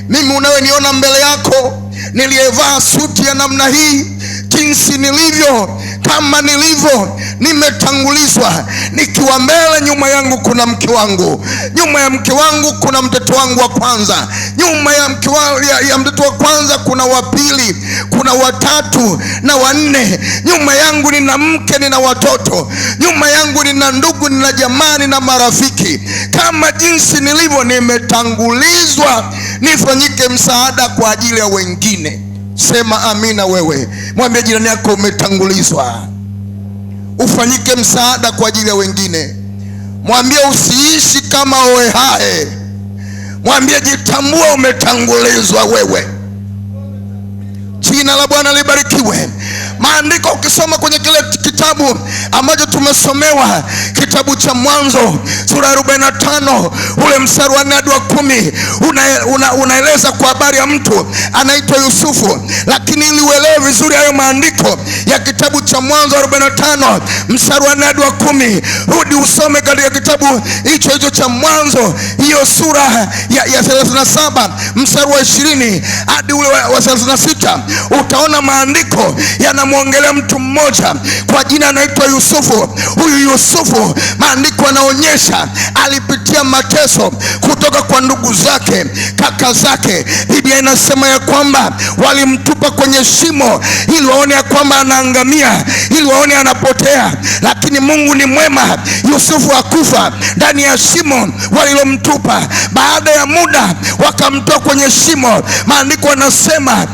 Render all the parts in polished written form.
Mimi unayeniona mbele yako niliyevaa suti ya namna hii, jinsi nilivyo, kama nilivyo, nimetangulizwa. Nikiwa mbele, nyuma yangu kuna mke wangu, nyuma ya mke wangu kuna mtoto wangu wa kwanza, nyuma ya mtoto wa kwanza kuna wa pili, kuna watatu na wanne. Nyuma yangu nina mke, nina watoto, nyuma yangu nina ndugu, nina jamaa, nina marafiki. Kama jinsi nilivyo, nimetangulizwa nifanyike msaada kwa ajili ya wengine. Sema amina wewe. Mwambie jirani yako, umetangulizwa ufanyike msaada kwa ajili ya wengine. Mwambie usiishi kama oehae. Mwambie jitambua, umetangulizwa wewe. Jina la Bwana libarikiwe. Maandiko ukisoma kwenye kile kitabu ambacho tumesomewa, kitabu cha Mwanzo sura ya 45 ule mstari wa 4 hadi wa 10, unaeleza kwa habari ya mtu anaitwa Yusufu. Lakini ili uelewe vizuri hayo maandiko ya kitabu cha Mwanzo 45 mstari wa 4 hadi wa 10, rudi usome katika kitabu hicho cha Mwanzo, hiyo sura ya 37 mstari wa 20 hadi ule wa 36. Utaona maandiko yanamwongelea mtu mmoja kwa jina anaitwa Yusufu. Huyu Yusufu, maandiko yanaonyesha alipitia mateso kutoka kwa ndugu zake, kaka zake. Biblia inasema ya kwamba walimtupa kwenye shimo ili waone ya kwamba anaangamia, ili waone anapotea. Lakini Mungu ni mwema, Yusufu hakufa ndani ya shimo walilomtupa. Baada ya muda wakamtoa kwenye shimo. Maandiko yanasema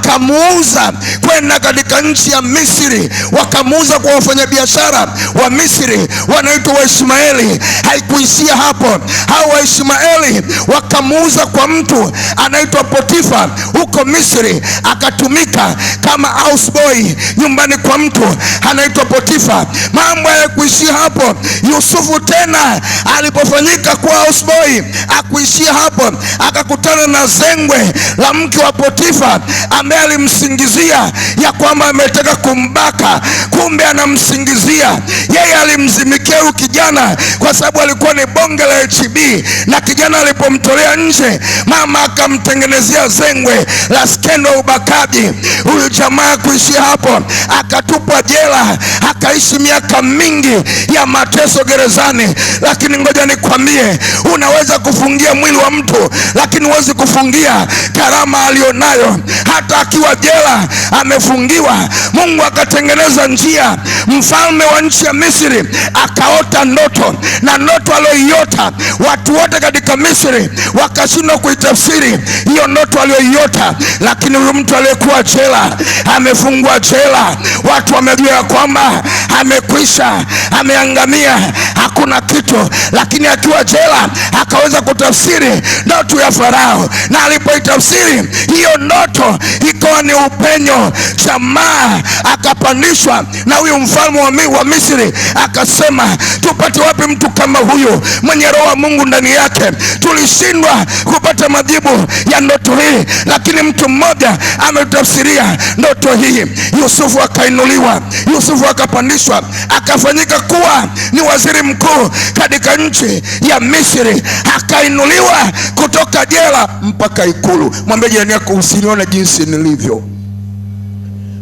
wakamuuza kwenda katika nchi ya Misri, wakamuuza kwa wafanyabiashara wa Misri wanaitwa Waishmaeli. Haikuishia hapo, hao Waishmaeli wakamuuza kwa mtu anaitwa Potifa huko Misri, akatumika kama houseboy nyumbani kwa mtu anaitwa Potifa. Mambo hayakuishia hapo. Yusufu tena alipofanyika kuwa houseboy, akuishia hapo, akakutana na zengwe la mke wa Potifa ambaye alimsingizia ya kwamba ametaka kumbaka. Kumbe anamsingizia yeye alimzimikia huyu kijana kwa sababu alikuwa ni bonge la HB, na kijana alipomtolea nje, mama akamtengenezea zengwe la skendo ubakaji. Huyu jamaa kuishia hapo, akatupwa jela, akaishi miaka mingi ya mateso gerezani. Lakini ngoja nikwambie, unaweza kufungia mwili wa mtu, lakini huwezi kufungia karama alionayo. Hata akiwa jela amefungiwa, Mungu akatengeneza njia. Mfalme wa nchi ya Misri akaota ndoto, na ndoto aliyoiota watu wote katika Misri wakashindwa kuitafsiri hiyo ndoto aliyoiota. Lakini huyu mtu aliyekuwa jela, amefungwa jela, watu wamejua kwamba amekwisha, ameangamia, hakuna kitu. Lakini akiwa jela akaweza kutafsiri ndoto ya Farao, na alipoitafsiri hiyo ndoto ikawa ni upenyo. Jamaa akapandishwa na huyu mfalme wa Misri, akasema, tupate wapi mtu kama huyu mwenye roho wa Mungu ndani yake? Tulishindwa kupata majibu ya ndoto hii, lakini mtu mmoja ametafsiria ndoto hii. Yusufu akainuliwa, Yusufu akapandishwa, akafanyika kuwa ni waziri mkuu katika nchi ya Misri. Akainuliwa kutoka jela mpaka ikulu. Mwambie jirani yako, usinione jinsi nilivyo.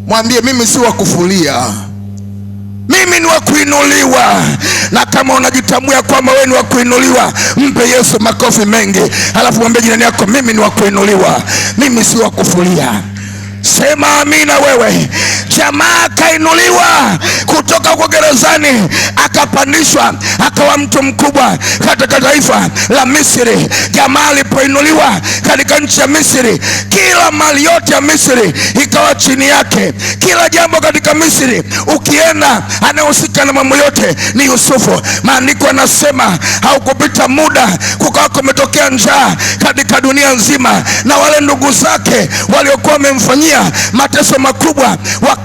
Mwambie mimi si wa kufulia, mimi ni wa kuinuliwa. Na kama unajitambua kwamba wewe ni wa kuinuliwa, mpe Yesu makofi mengi. Alafu mwambie jirani yako, mimi ni wa kuinuliwa, mimi si wa kufulia. Sema amina wewe. Jamaa akainuliwa kutoka kwa gerezani, akapandishwa, akawa mtu mkubwa katika taifa la Misri. Jamaa alipoinuliwa katika nchi ya Misri, kila mali yote ya Misri ikawa chini yake. Kila jambo katika Misri ukienda, anayehusika na mambo yote ni Yusufu. Maandiko yanasema haukupita muda kukawa kumetokea njaa katika dunia nzima, na wale ndugu zake waliokuwa wamemfanyia mateso makubwa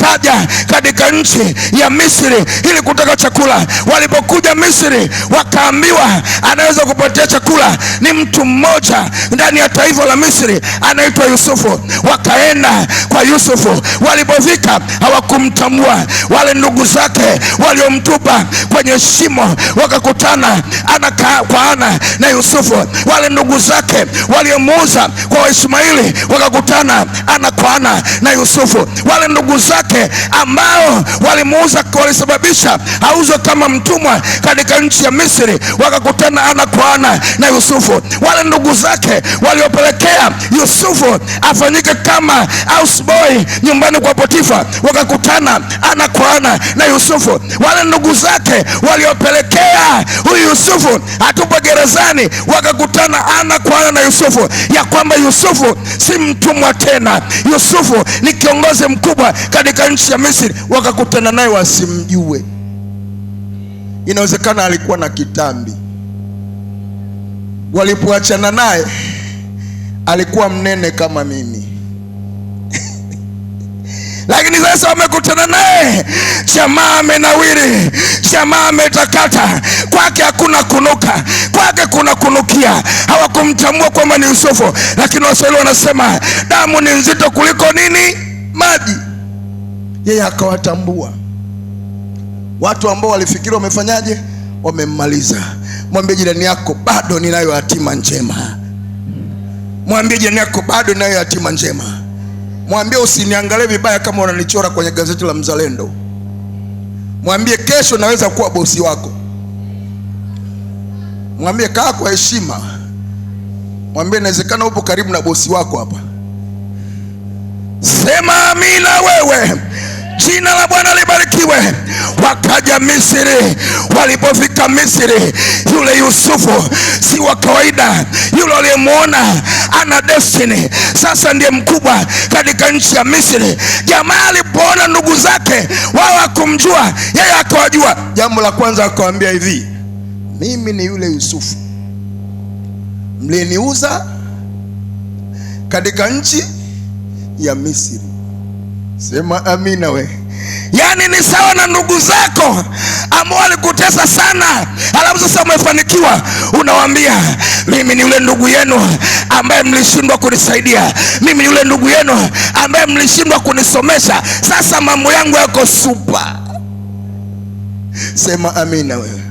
wakaja katika nchi ya Misri ili kutaka chakula. Walipokuja Misri, wakaambiwa anaweza kupatia chakula ni mtu mmoja ndani ya taifa la Misri anaitwa Yusufu. Wakaenda kwa Yusufu, walipofika hawakumtambua. Wale ndugu zake waliomtupa kwenye shimo wakakutana ana kwa ana na Yusufu. Wale ndugu zake waliomuuza kwa Ishmaeli wakakutana ana kwa ana na Yusufu. Wale ndugu zake ambao walimuuza, walisababisha auzwe kama mtumwa katika nchi ya Misri, wakakutana ana kwa ana na Yusufu. Wale ndugu zake waliopelekea Yusufu afanyike kama houseboy nyumbani kwa Potifa, wakakutana ana kwa ana na Yusufu. Wale ndugu zake waliopelekea huyu Yusufu atupe gerezani, wakakutana ana kwa ana na Yusufu, ya kwamba Yusufu si mtumwa tena, Yusufu ni kiongozi mkubwa katika nchi ya Misri. Wakakutana naye wasimjue. Inawezekana alikuwa na kitambi. Walipoachana naye alikuwa mnene kama mimi lakini sasa wamekutana naye, jamaa amenawiri, jamaa ametakata, kwake hakuna kunuka, kwake kuna kunukia. Hawakumtambua kwamba ni Yusufu, lakini Waswahili wanasema damu ni nzito kuliko nini? Maji. Yeye akawatambua. Watu ambao walifikiri wamefanyaje? Wamemmaliza. Mwambie jirani yako, bado ninayo hatima njema. Mwambie jirani yako, bado ninayo hatima njema. Mwambie usiniangalie vibaya kama unanichora kwenye gazeti la Mzalendo. Mwambie kesho naweza kuwa bosi wako. Mwambie kaa kwa heshima. Mwambie inawezekana upo karibu na bosi wako hapa. Sema amina wewe. Jina la Bwana libarikiwe. Wakaja Misri. Walipofika Misri, yule Yusufu si wa kawaida. Yule aliyemuona ana destiny, sasa ndiye mkubwa katika nchi ya Misri. Jamaa alipoona ndugu zake wao hakumjua, yeye akawajua. Jambo la kwanza akawaambia hivi, mimi ni yule Yusufu mliniuza katika nchi ya Misri. Sema amina we. Yani ni sawa na ndugu zako ambao walikutesa sana, alafu sasa umefanikiwa, unawaambia mimi ni yule ndugu yenu ambaye mlishindwa kunisaidia, mimi ni yule ndugu yenu ambaye mlishindwa kunisomesha, sasa mambo yangu yako super. Sema amina wewe.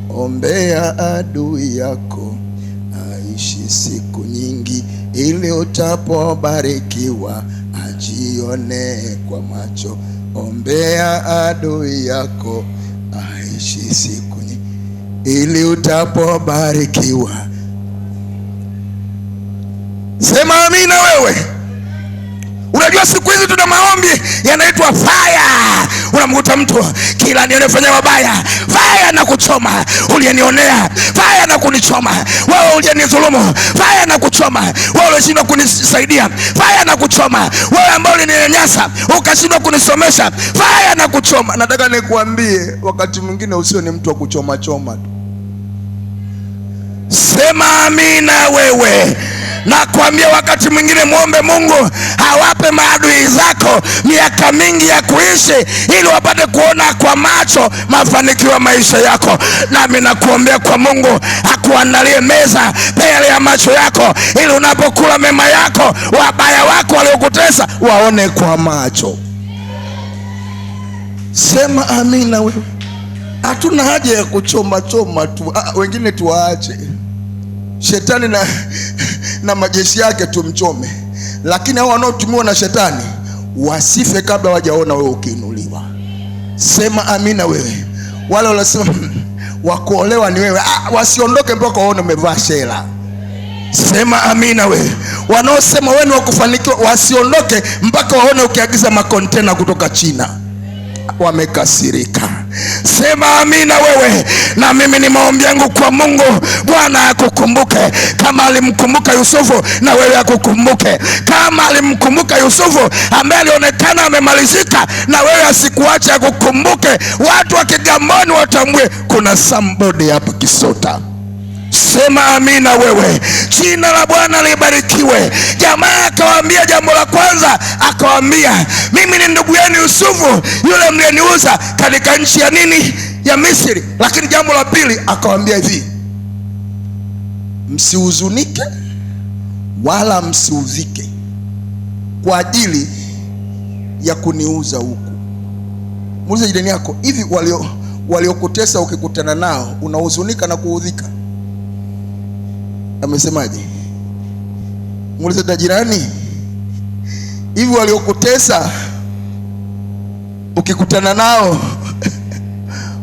Ombea adui yako aishi siku nyingi, ili utapobarikiwa ajione kwa macho. Ombea adui yako aishi siku nyingi, ili utapobarikiwa. Sema amina wewe. Unajua siku hizi tuna maombi yanaitwa fire. Unamkuta mtu kila anayefanya mabaya, fire na kuchoma. Uliyenionea, fire na kunichoma. Wewe uliyenidhulumu, fire na kuchoma. Wewe ulishindwa kunisaidia, fire na kuchoma. Wewe ambao ulininyanyasa ukashindwa kunisomesha, fire na kuchoma. Nataka nikuambie, wakati mwingine usio ni mtu wa kuchoma choma tu. Sema amina wewe. Na kuambia wakati mwingine muombe Mungu awape maadui zako miaka mingi ya kuishi, ili wapate kuona kwa macho mafanikio ya maisha yako. Nami nakuombea kwa Mungu akuandalie meza mbele ya macho yako, ili unapokula mema yako, wabaya wako waliokutesa waone kwa macho. Sema amina wewe. Hatuna haja ya kuchoma choma tu. Wengine tuwaache shetani na majeshi yake tumchome, lakini hao wanaotumiwa na shetani wasife kabla wajaona wewe ukiinuliwa. Sema amina wewe. Wale wanasema wakuolewa ni wewe, wasiondoke mpaka waone umevaa shela. Sema amina wewe. Wanaosema wewe ni wakufanikiwa wasiondoke mpaka waone ukiagiza makontena kutoka China. Wamekasirika. Sema amina wewe. Na mimi ni maombi yangu kwa Mungu, Bwana akukumbuke kama alimkumbuka Yusufu, na wewe akukumbuke kama alimkumbuka Yusufu ambaye alionekana amemalizika, na wewe asikuache akukumbuke. Watu wa Kigamboni watambue kuna somebody hapa Kisota. Sema amina wewe. Jina la Bwana libarikiwe. Jamaa akawaambia, jambo la kwanza akawaambia, mimi ni ndugu yenu Yusufu yule mliyeniuza katika nchi ya nini? Ya Misri. Lakini jambo la pili akawaambia hivi, msihuzunike wala msiudhike kwa ajili ya kuniuza huku. Muulize jirani yako, hivi waliokutesa ukikutana nao unahuzunika na kuudhika? Amesemaje? Muulize jirani, hivi waliokutesa ukikutana nao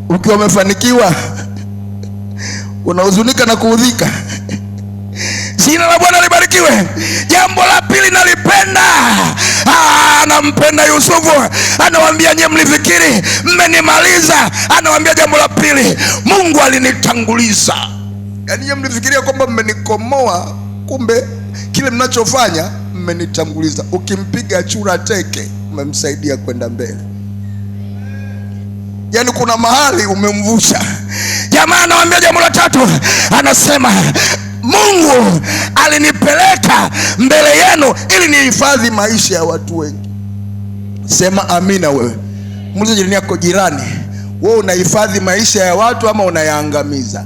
ukiwa umefanikiwa unahuzunika na kuudhika? Jina la Bwana libarikiwe. Jambo la pili nalipenda, anampenda Yusufu. Anawaambia, nyie mlifikiri mmenimaliza. Anawaambia jambo la pili, Mungu alinitanguliza. Yaani nyie mlifikiria kwamba mmenikomoa, kumbe kile mnachofanya mmenitanguliza. Ukimpiga chura teke umemsaidia kwenda mbele. Yaani kuna mahali umemvusha. Jamaa anawaambia jambo la tatu, anasema Mungu alinipeleka mbele yenu ili nihifadhi maisha ya watu wengi. Sema amina wewe. Muulize jirani yako, jirani, wewe unahifadhi maisha ya watu ama unayaangamiza?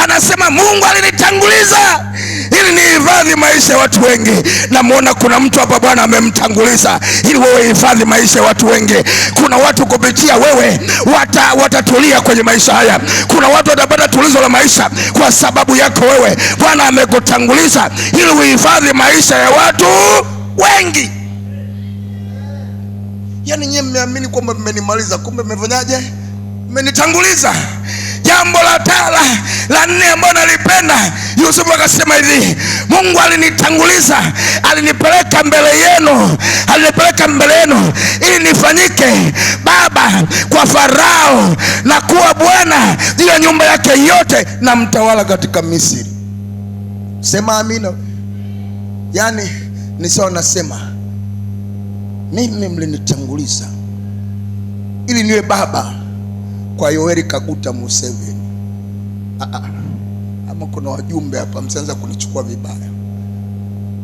Anasema Mungu alinitanguliza ili nihifadhi maisha ya watu wengi. Namuona kuna mtu hapa Bwana amemtanguliza ili wewe hifadhi maisha ya watu wengi. Kuna watu kupitia wewe watatulia kwenye maisha haya. Kuna watu watapata tulizo la maisha kwa sababu yako wewe. Bwana amekutanguliza ili uhifadhi maisha ya watu wengi. Yaani nyie mmeamini kwamba mmenimaliza, kumbe mmefanyaje? Mmenitanguliza. Jambo la nne ambalo nalipenda, Yusufu akasema hivi, Mungu alinitanguliza, alinipeleka mbele yenu ili nifanyike baba kwa Farao na kuwa bwana juu ya nyumba yake yote na mtawala katika Misri. Sema amina. Yaani ni sawa nasema, mimi mlinitanguliza ili niwe baba kwa Yoweri Kaguta Museveni. Ama kuna wajumbe hapa msianza kunichukua vibaya.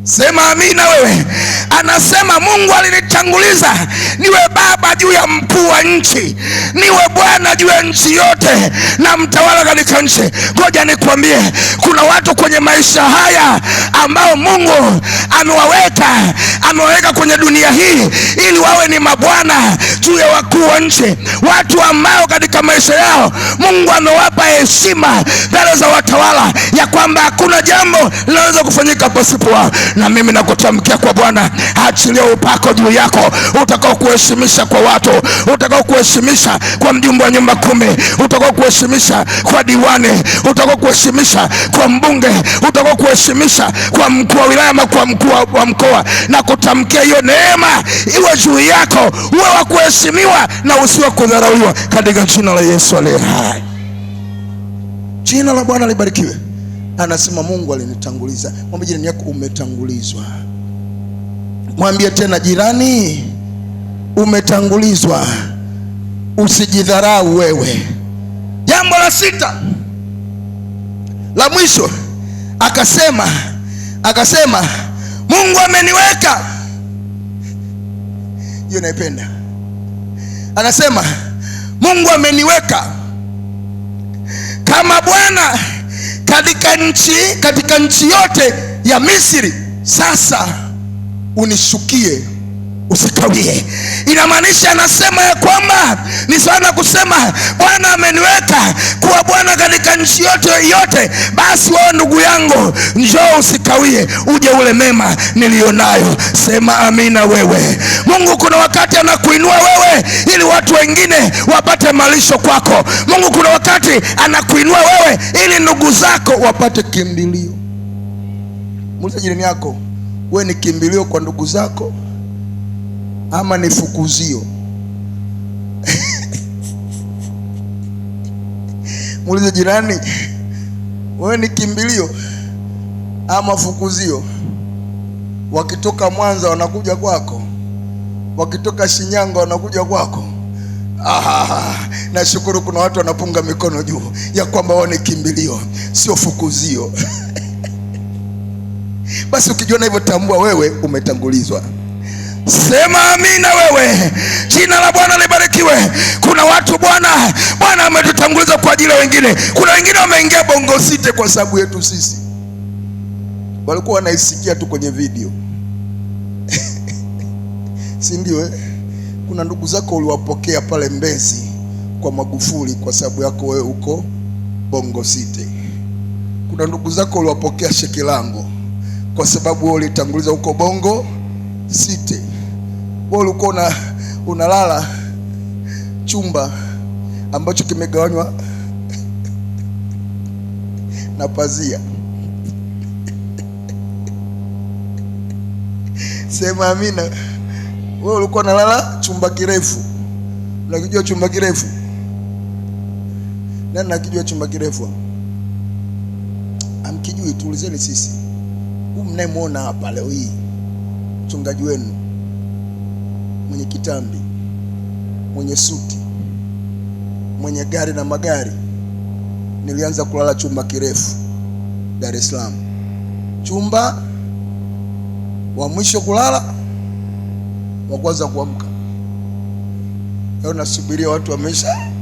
Sema amina wewe. Anasema Mungu alinitanguliza niwe baba juu ya mkuu wa nchi, niwe bwana juu ya nchi yote na mtawala katika nchi. Ngoja nikwambie, kuna watu kwenye maisha haya ambao Mungu amewaweka kwenye dunia hii ili wawe ni mabwana juu ya wakuu wa nchi. Watu ambao katika maisha yao Mungu amewapa heshima mbele za watawala, ya kwamba hakuna jambo linaweza kufanyika pasipo wao. Na mimi nakutamkia kwa Bwana, achilia upako juu yako utakao kuheshimisha kwa watu, utakao kuheshimisha kwa mjumbe wa nyumba 10, utakao kuheshimisha kwa diwani, utakao kuheshimisha kwa mbunge, utakao kuheshimisha kwa mkuu wa wilaya ama kwa mkuu wa mkoa. Na kutamkia hiyo neema iwe juu yako, uwe wa kuheshimiwa na usiwe kudharauliwa katika jina la Yesu aliye hai. Jina la Bwana libarikiwe. Anasema Mungu alinitanguliza. Mwambie jirani yako, umetangulizwa. Mwambie tena, jirani, umetangulizwa. Usijidharau wewe. Jambo la sita la mwisho, akasema Mungu ameniweka. Hiyo naipenda. Anasema Mungu ameniweka kama bwana katika nchi yote ya Misri. Sasa unishukie, usikawie. Inamaanisha, anasema ya kwamba ni sana kusema Bwana ameniweka kuwa bwana katika nchi yote. Basi wewe ndugu yangu, njoo usikawie, uje ule mema nilionayo. Sema amina wewe. Mungu kuna wakati anakuinua wewe ili watu wengine wapate malisho kwako. Mungu kuna wakati anakuinua wewe ili ndugu zako wapate kimbilio. Muulize jirani yako, wewe ni kimbilio kwa ndugu zako ama ni fukuzio? Muulize jirani, wewe ni kimbilio ama fukuzio? Wakitoka Mwanza wanakuja kwako, wakitoka Shinyanga wanakuja kwako, Nashukuru kuna watu wanapunga mikono juu ya kwamba wao ni kimbilio, sio fukuzio. Basi ukijiona hivyo, tambua wewe umetangulizwa. Sema amina wewe. Jina la Bwana libarikiwe. Kuna watu Bwana ametutanguliza kwa ajili ya wengine. Kuna wengine wameingia Bongo City kwa sababu yetu sisi, walikuwa wanaisikia tu kwenye video. Si ndio? Kuna ndugu zako uliwapokea pale Mbezi kwa Magufuli kwa sababu yako wewe uko Bongo City. Kuna ndugu zako uliwapokea Shekilango kwa sababu wewe ulitanguliza huko Bongo City. Wewe ulikuwa unalala chumba ambacho kimegawanywa na pazia. Sema amina. Wewe ulikuwa unalala chumba kirefu. Unakijua chumba kirefu? Nani nakijua chumba kirefu? Amkijui, tuulizeni sisi. Huyu mnayemwona hapa leo hii, mchungaji wenu mwenye kitambi, mwenye suti, mwenye gari na magari, nilianza kulala chumba kirefu Dar es Salaam. Chumba wa mwisho kulala, wa kwanza kuamka. Leo nasubiria watu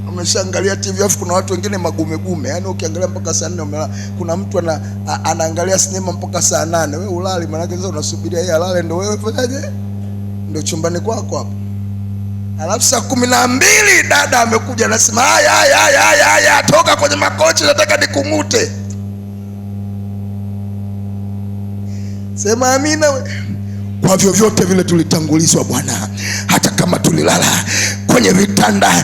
wameshaangalia TV, afu kuna watu wengine magumegume. Yaani ukiangalia mpaka saa 4 umelala. Kuna mtu anaangalia sinema mpaka saa 8. Wewe ulali, maana sasa unasubiria yeye alale ndio wewe fanyaje? Ndio chumbani kwako hapo. Alafu saa 12 dada amekuja anasema haya toka kwenye makochi, nataka nikungute. Sema amina we. Kwa vyovyote vile tulitangulizwa Bwana, hata kama tulilala kwenye vitanda,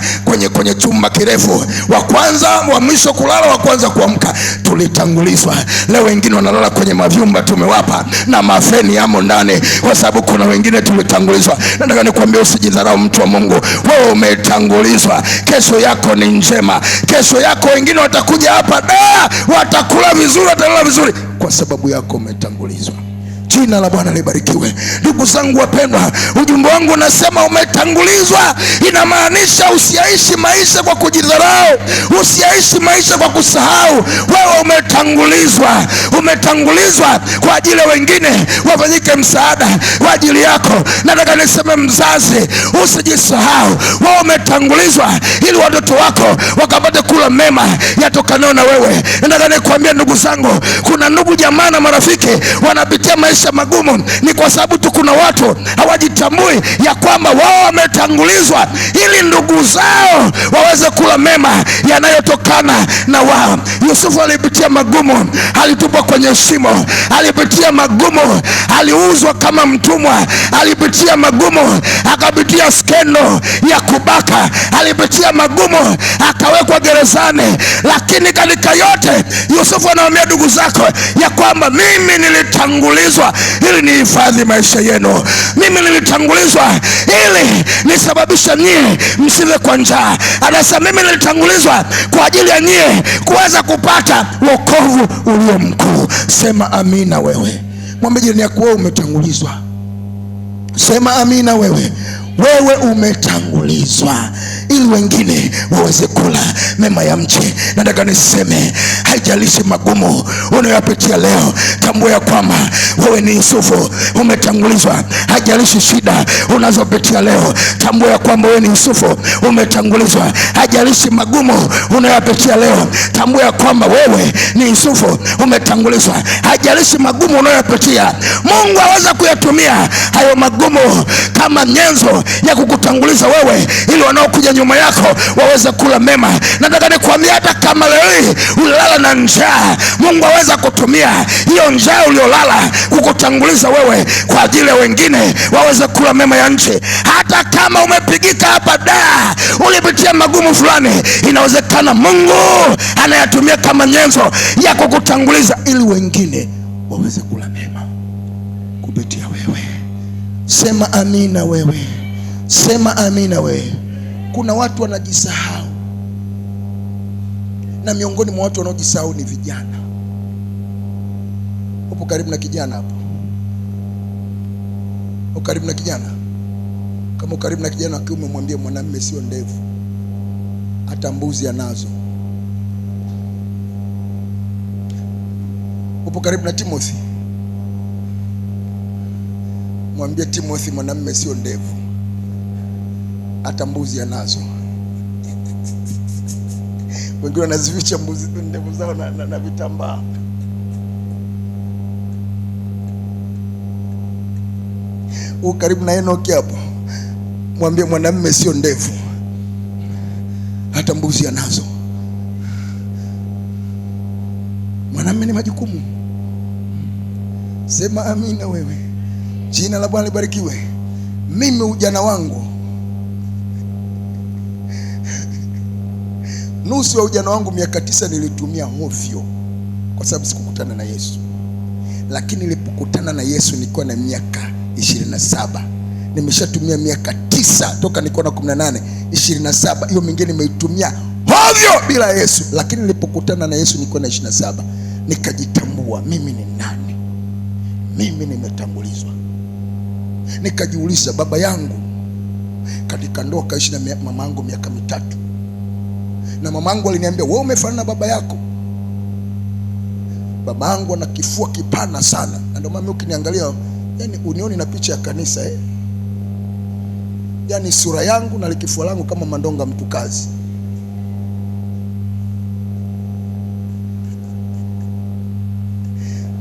kwenye chumba kirefu, wa kwanza wa mwisho kulala, wa kwanza kuamka, tulitangulizwa. Leo wengine wanalala kwenye mavyumba tumewapa na mafeni yamo ndani, kwa sababu kuna wengine tulitangulizwa. Nataka nikwambie usijidharau mtu wa Mungu, wewe umetangulizwa. Kesho yako ni njema. Kesho yako wengine watakuja hapa watakula vizuri, watalala vizuri, kwa sababu yako umetangulizwa. Jina la Bwana libarikiwe. Ndugu zangu wapendwa, ujumbe wangu unasema umetangulizwa. Inamaanisha usiaishi maisha kwa kujidharau, usiaishi maisha kwa kusahau. Wewe umetangulizwa. Umetangulizwa kwa ajili ya wengine wafanyike msaada kwa ajili yako. Nataka niseme mzazi, usijisahau. Wewe umetangulizwa ili watoto wako wakapate kula mema yatokanayo na wewe. Nataka nikwambie ndugu zangu, kuna ndugu jamaa na marafiki wanapitia maisha magumu, ni kwa sababu tu kuna watu hawajitambui ya kwamba wao wametangulizwa ili ndugu zao waweze kula mema yanayotokana na wao. Yusufu alipitia magumu, alitupwa kwenye shimo, alipitia magumu, aliuzwa kama mtumwa, alipitia magumu, akapitia skendo ya kubaka, alipitia magumu, akawekwa gerezani. Lakini katika yote Yusufu anawaambia ndugu zako ya kwamba mimi nilitangulizwa ili nihifadhi maisha yenu. Mimi nilitangulizwa ili nisababisha nyie msive kwa njaa. Anasema mimi nilitangulizwa kwa ajili ya nyie kuweza kupata wokovu ulio mkuu. Sema amina wewe. Mwambie jirani yako, wewe umetangulizwa. Sema amina wewe. Wewe umetangulizwa ili wengine waweze kula mema ya mchi. Nataka niseme, haijalishi magumu unayopitia leo, tambua ya kwamba wewe ni Yusufu, umetangulizwa. Haijalishi shida unazopitia leo, tambua ya kwamba wewe ni Yusufu, umetangulizwa. Haijalishi magumu unayopitia leo, tambua ya kwamba wewe ni Yusufu, umetangulizwa. Haijalishi magumu unayopitia, Mungu aweza kuyatumia hayo magumu kama nyenzo ya kukutanguliza wewe ili wanaokuja nyuma yako waweze kula mema. Nataka nikwambie, hata kama leo ulilala na njaa, Mungu aweza kutumia hiyo njaa uliolala kukutanguliza wewe kwa ajili ya wengine waweze kula mema ya nchi. Hata kama umepigika hapa ulipitia magumu fulani, inawezekana Mungu anayatumia kama nyenzo ya kukutanguliza ili wengine waweze kula mema kupitia wewe. Sema amina wewe. Sema amina wewe. Kuna watu wanajisahau, na miongoni mwa watu wanaojisahau ni vijana. Upo karibu na kijana hapo? Upo karibu na kijana? Kama karibu na kijana wa kiume, mwambie mwanamume sio ndevu. hata mbuzi anazo. Upo karibu na Timothy, mwambie Timothy, mwanamume sio ndevu, hata mbuzi anazo. Wengine wanazificha mbuzi ndevu zao na vitambaa. Uko karibu na Enoki hapo, mwambie mwanamume sio ndevu, hata mbuzi anazo. Mwanamume ni majukumu. Sema amina wewe. Jina la Bwana libarikiwe. Mimi ujana wangu, nusu ya ujana wangu, miaka 9 nilitumia hovyo kwa sababu sikukutana na Yesu. Lakini nilipokutana na Yesu nilikuwa na miaka 27. Nimeshatumia miaka 9 toka nilikuwa na 18, 27. Hiyo mingine nimeitumia hovyo bila Yesu. Lakini nilipokutana na Yesu nilikuwa na 27. Nikajitambua mimi ni nani. Mimi nimetambulizwa. Nikajiuliza, baba yangu katika ndoa kaishi na mama yangu miaka 3. Na mama yangu aliniambia, wewe umefanana na baba yako. Baba yangu ana kifua kipana sana. Na ndio mama ukiniangalia, yani unioni na picha ya kanisa Yani sura yangu na kifua langu kama Mandonga mtu kazi.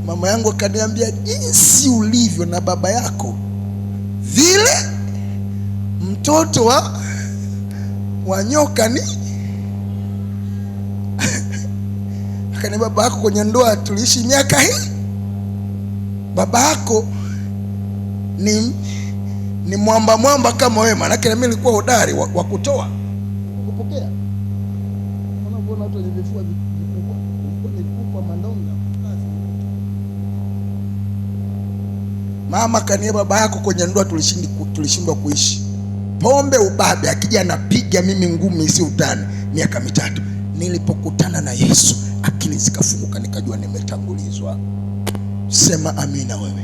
Mama yangu akaniambia, jinsi ulivyo na baba yako vile mtoto wa nyoka ni akaniambia, baba yako kwenye ndoa tuliishi miaka hii, baba yako ni mwamba kama wewe. Maana yake mimi nilikuwa hodari wa kutoa kupokea. Unaona watu wenye vifua vikubwa, nilikuwa Mandonga. Mama kaniambia, baba yako kwenye ndoa tulishindwa kuishi. Pombe ubabe, akija anapiga mimi ngumi si utani. Miaka 3. Nilipokutana na Yesu akili zikafunguka, nikajua nimetangulizwa. Sema amina wewe.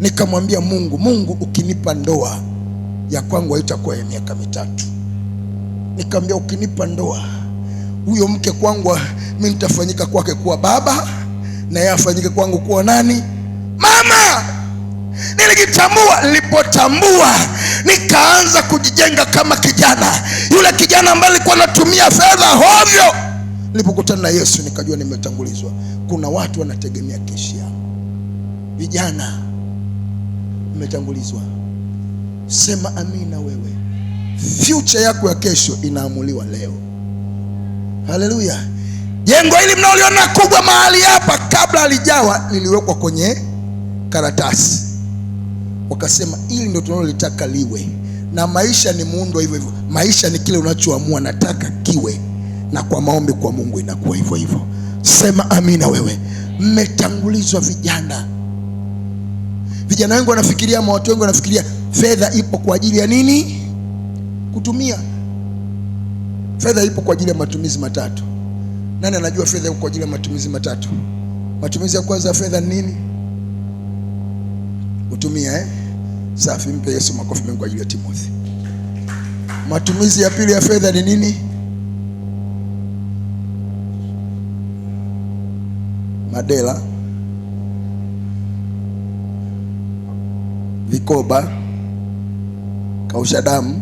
Nikamwambia Mungu, ukinipa ndoa ya kwangu haitakuwa ya miaka 3. Nikamwambia, ukinipa ndoa, huyo mke kwangu mimi nitafanyika kwake kuwa baba, na yeye afanyike kwangu kuwa nani? Mama. Nilijitambua. Nilipotambua nikaanza kujijenga kama kijana. Yule kijana ambaye alikuwa anatumia fedha hovyo, nilipokutana na Yesu nikajua nimetangulizwa. Kuna watu wanategemea kesho yao. Vijana, nimetangulizwa. Sema amina wewe. Future yako ya kesho inaamuliwa leo. Haleluya. Jengo hili mnaoliona kubwa mahali hapa, kabla alijawa liliwekwa kwenye karatasi. Wakasema hili ndio tunalolitaka liwe. Na maisha ni muundo hivyo hivyo. Maisha ni kile unachoamua nataka kiwe, na kwa maombi kwa Mungu inakuwa hivyo hivyo. Sema amina wewe. Mmetangulizwa vijana. Vijana wengi wanafikiria, ama watu wengi wanafikiria fedha ipo kwa ajili ya nini? Kutumia. Fedha ipo kwa ajili ya matumizi matatu. Nani anajua fedha ipo kwa ajili ya matumizi matatu? Matumizi ya kwanza fedha ni nini? Kutumia Safi, mpe Yesu makofi mengi kwa ajili ya Timothy. Matumizi ya pili ya fedha ni nini? Madela, vikoba, kausha damu.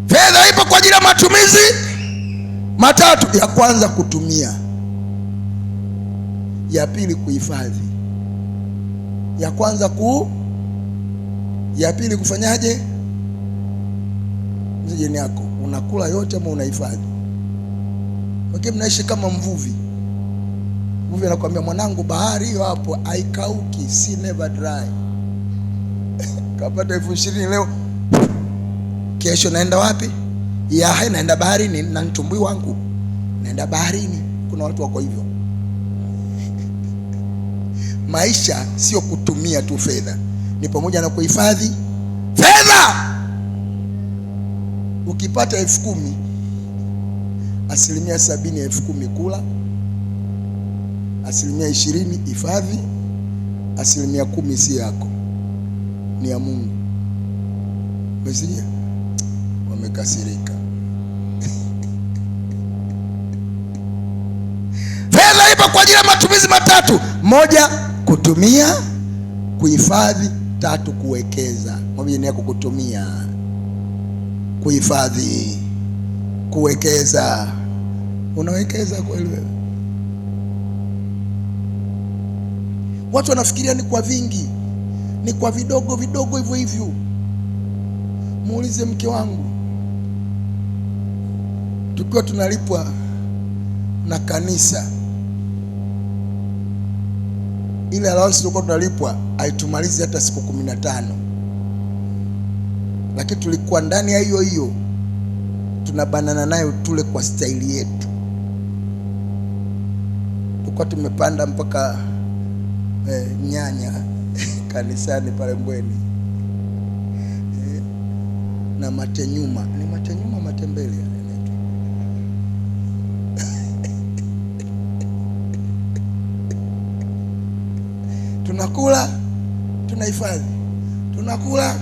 Fedha ipo kwa ajili ya matumizi matatu. Ya kwanza kutumia, ya pili kuhifadhi, ya pili kufanyaje? Mzijeni yako unakula yote ama unahifadhi? Wengine mnaishi kama mvuvi. Mvuvi anakuambia, mwanangu, bahari hiyo hapo haikauki, sea never dry. Kapata 20,000 leo, kesho naenda wapi? Ya naenda baharini na mtumbwi wangu, naenda baharini. Kuna watu wako hivyo. Maisha sio kutumia tu fedha, ni pamoja na kuhifadhi fedha. Ukipata 10,000, 70% ya 10,000 kula, 20% hifadhi, 10% si yako, ni ya Mungu. Umesikia? wamekasirika. Fedha ipo kwa ajili ya matumizi matatu: moja, kutumia; kuhifadhi; tatu, kuwekeza. Mwambie ni yako: kutumia, kuhifadhi, kuwekeza. Unawekeza kweli wewe? Watu wanafikiria ni kwa vingi, ni kwa vidogo vidogo hivyo hivyo. Muulize mke wangu, tukiwa tunalipwa na kanisa, ile allowance tulikuwa tunalipwa haitumalizi hata siku 15, lakini tulikuwa ndani ya hiyo hiyo tunabanana nayo tule kwa staili yetu. Tulikuwa tumepanda mpaka nyanya kanisani pale Mbweni, na matenyuma, ni matenyuma, matembele tunakula, tunahifadhi, tunakula.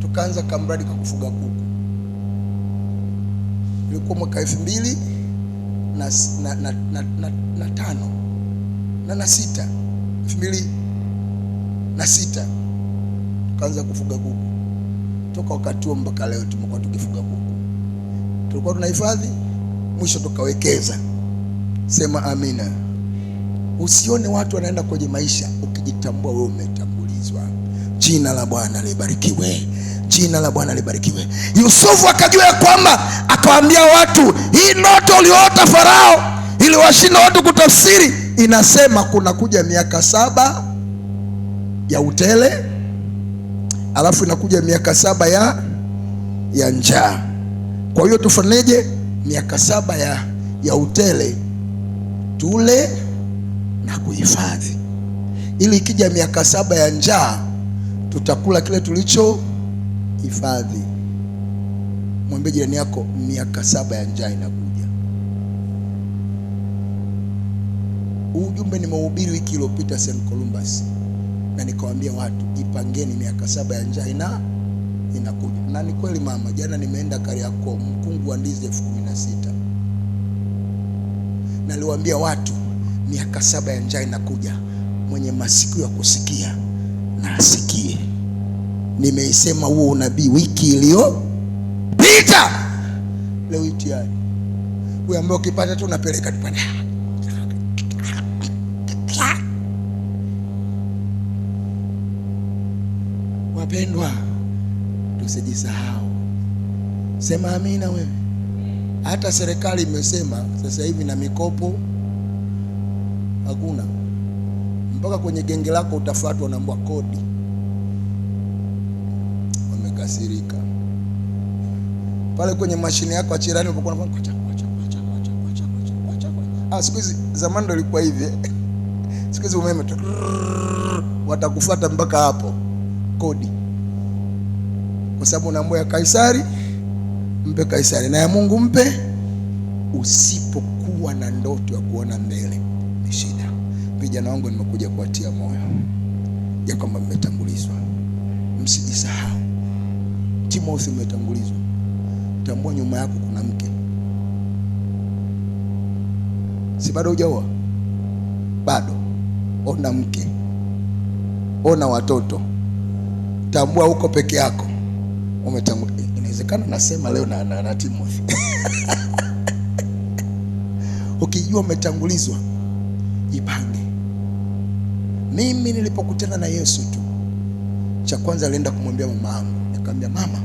Tukaanza kamradi kwa kufuga kuku. Ilikuwa mwaka 2005 na 6, 2006 tukaanza kufuga kuku. Toka wakati huo mpaka leo tumekuwa tukifuga kuku. Tulikuwa tunahifadhi, mwisho tukawekeza. Sema amina. Usione watu wanaenda kwenye maisha, ukijitambua wewe umetambulizwa. Jina la Bwana libarikiwe. Jina la Bwana libarikiwe. Yusufu akajua ya kwamba, akawaambia watu, hii ndoto uliota Farao ili washinda watu kutafsiri, inasema kuna kuja miaka 7 ya utele, alafu inakuja miaka 7 ya njaa. Kwa hiyo tufanyeje? Miaka 7 ya utele tule na kuhifadhi, ili ikija miaka 7 ya njaa tutakula kile tulicho hifadhi. Mwambie jirani yako, miaka 7 ya njaa inakuja. Ujumbe nimehubiri wiki iliyopita St. Columbus, na nikawaambia watu, jipangeni, miaka 7 ya njaa inakuja. Na ni kweli mama, jana nimeenda Kariakoo, mkungu wa ndizi 16,000. Naliwaambia watu, miaka 7 ya njaa inakuja. Mwenye masikio ya kusikia na asikie. Nimeisema huo unabii wiki iliyopita. Leo itiani wewe ambao ukipata tu unapeleka tupande. Wapendwa, tusijisahau. Sema amina wewe. Hata serikali imesema sasa hivi na mikopo hakuna. Mpaka kwenye genge lako utafuatwa na mbwa kodi. Wamekasirika. Pale kwenye mashine yako achirani unapokuwa unacha. Siku hizi, zamani ndio ilikuwa hivi. Siku hizi umeme tu watakufuata mpaka hapo kodi. Kwa sababu unaambia ya Kaisari mpe Kaisari, na ya Mungu mpe. Usipokuwa na ndoto ya kuona mbele ni shida. Vijana wangu, nimekuja kuwatia moyo ya kwamba mmetambulizwa. Msijisahau. Timothy, umetambulizwa. Tambua nyuma yako kuna mke. Si bado hujaoa? Bado. Ona mke, ona watoto. Tambua huko peke yako umetambulizwa. Inawezekana nasema leo na Timothy. Ukijua umetambulizwa, jipange. Mimi nilipokutana na Yesu tu, cha kwanza alienda kumwambia mama yangu. Nikamwambia, mama,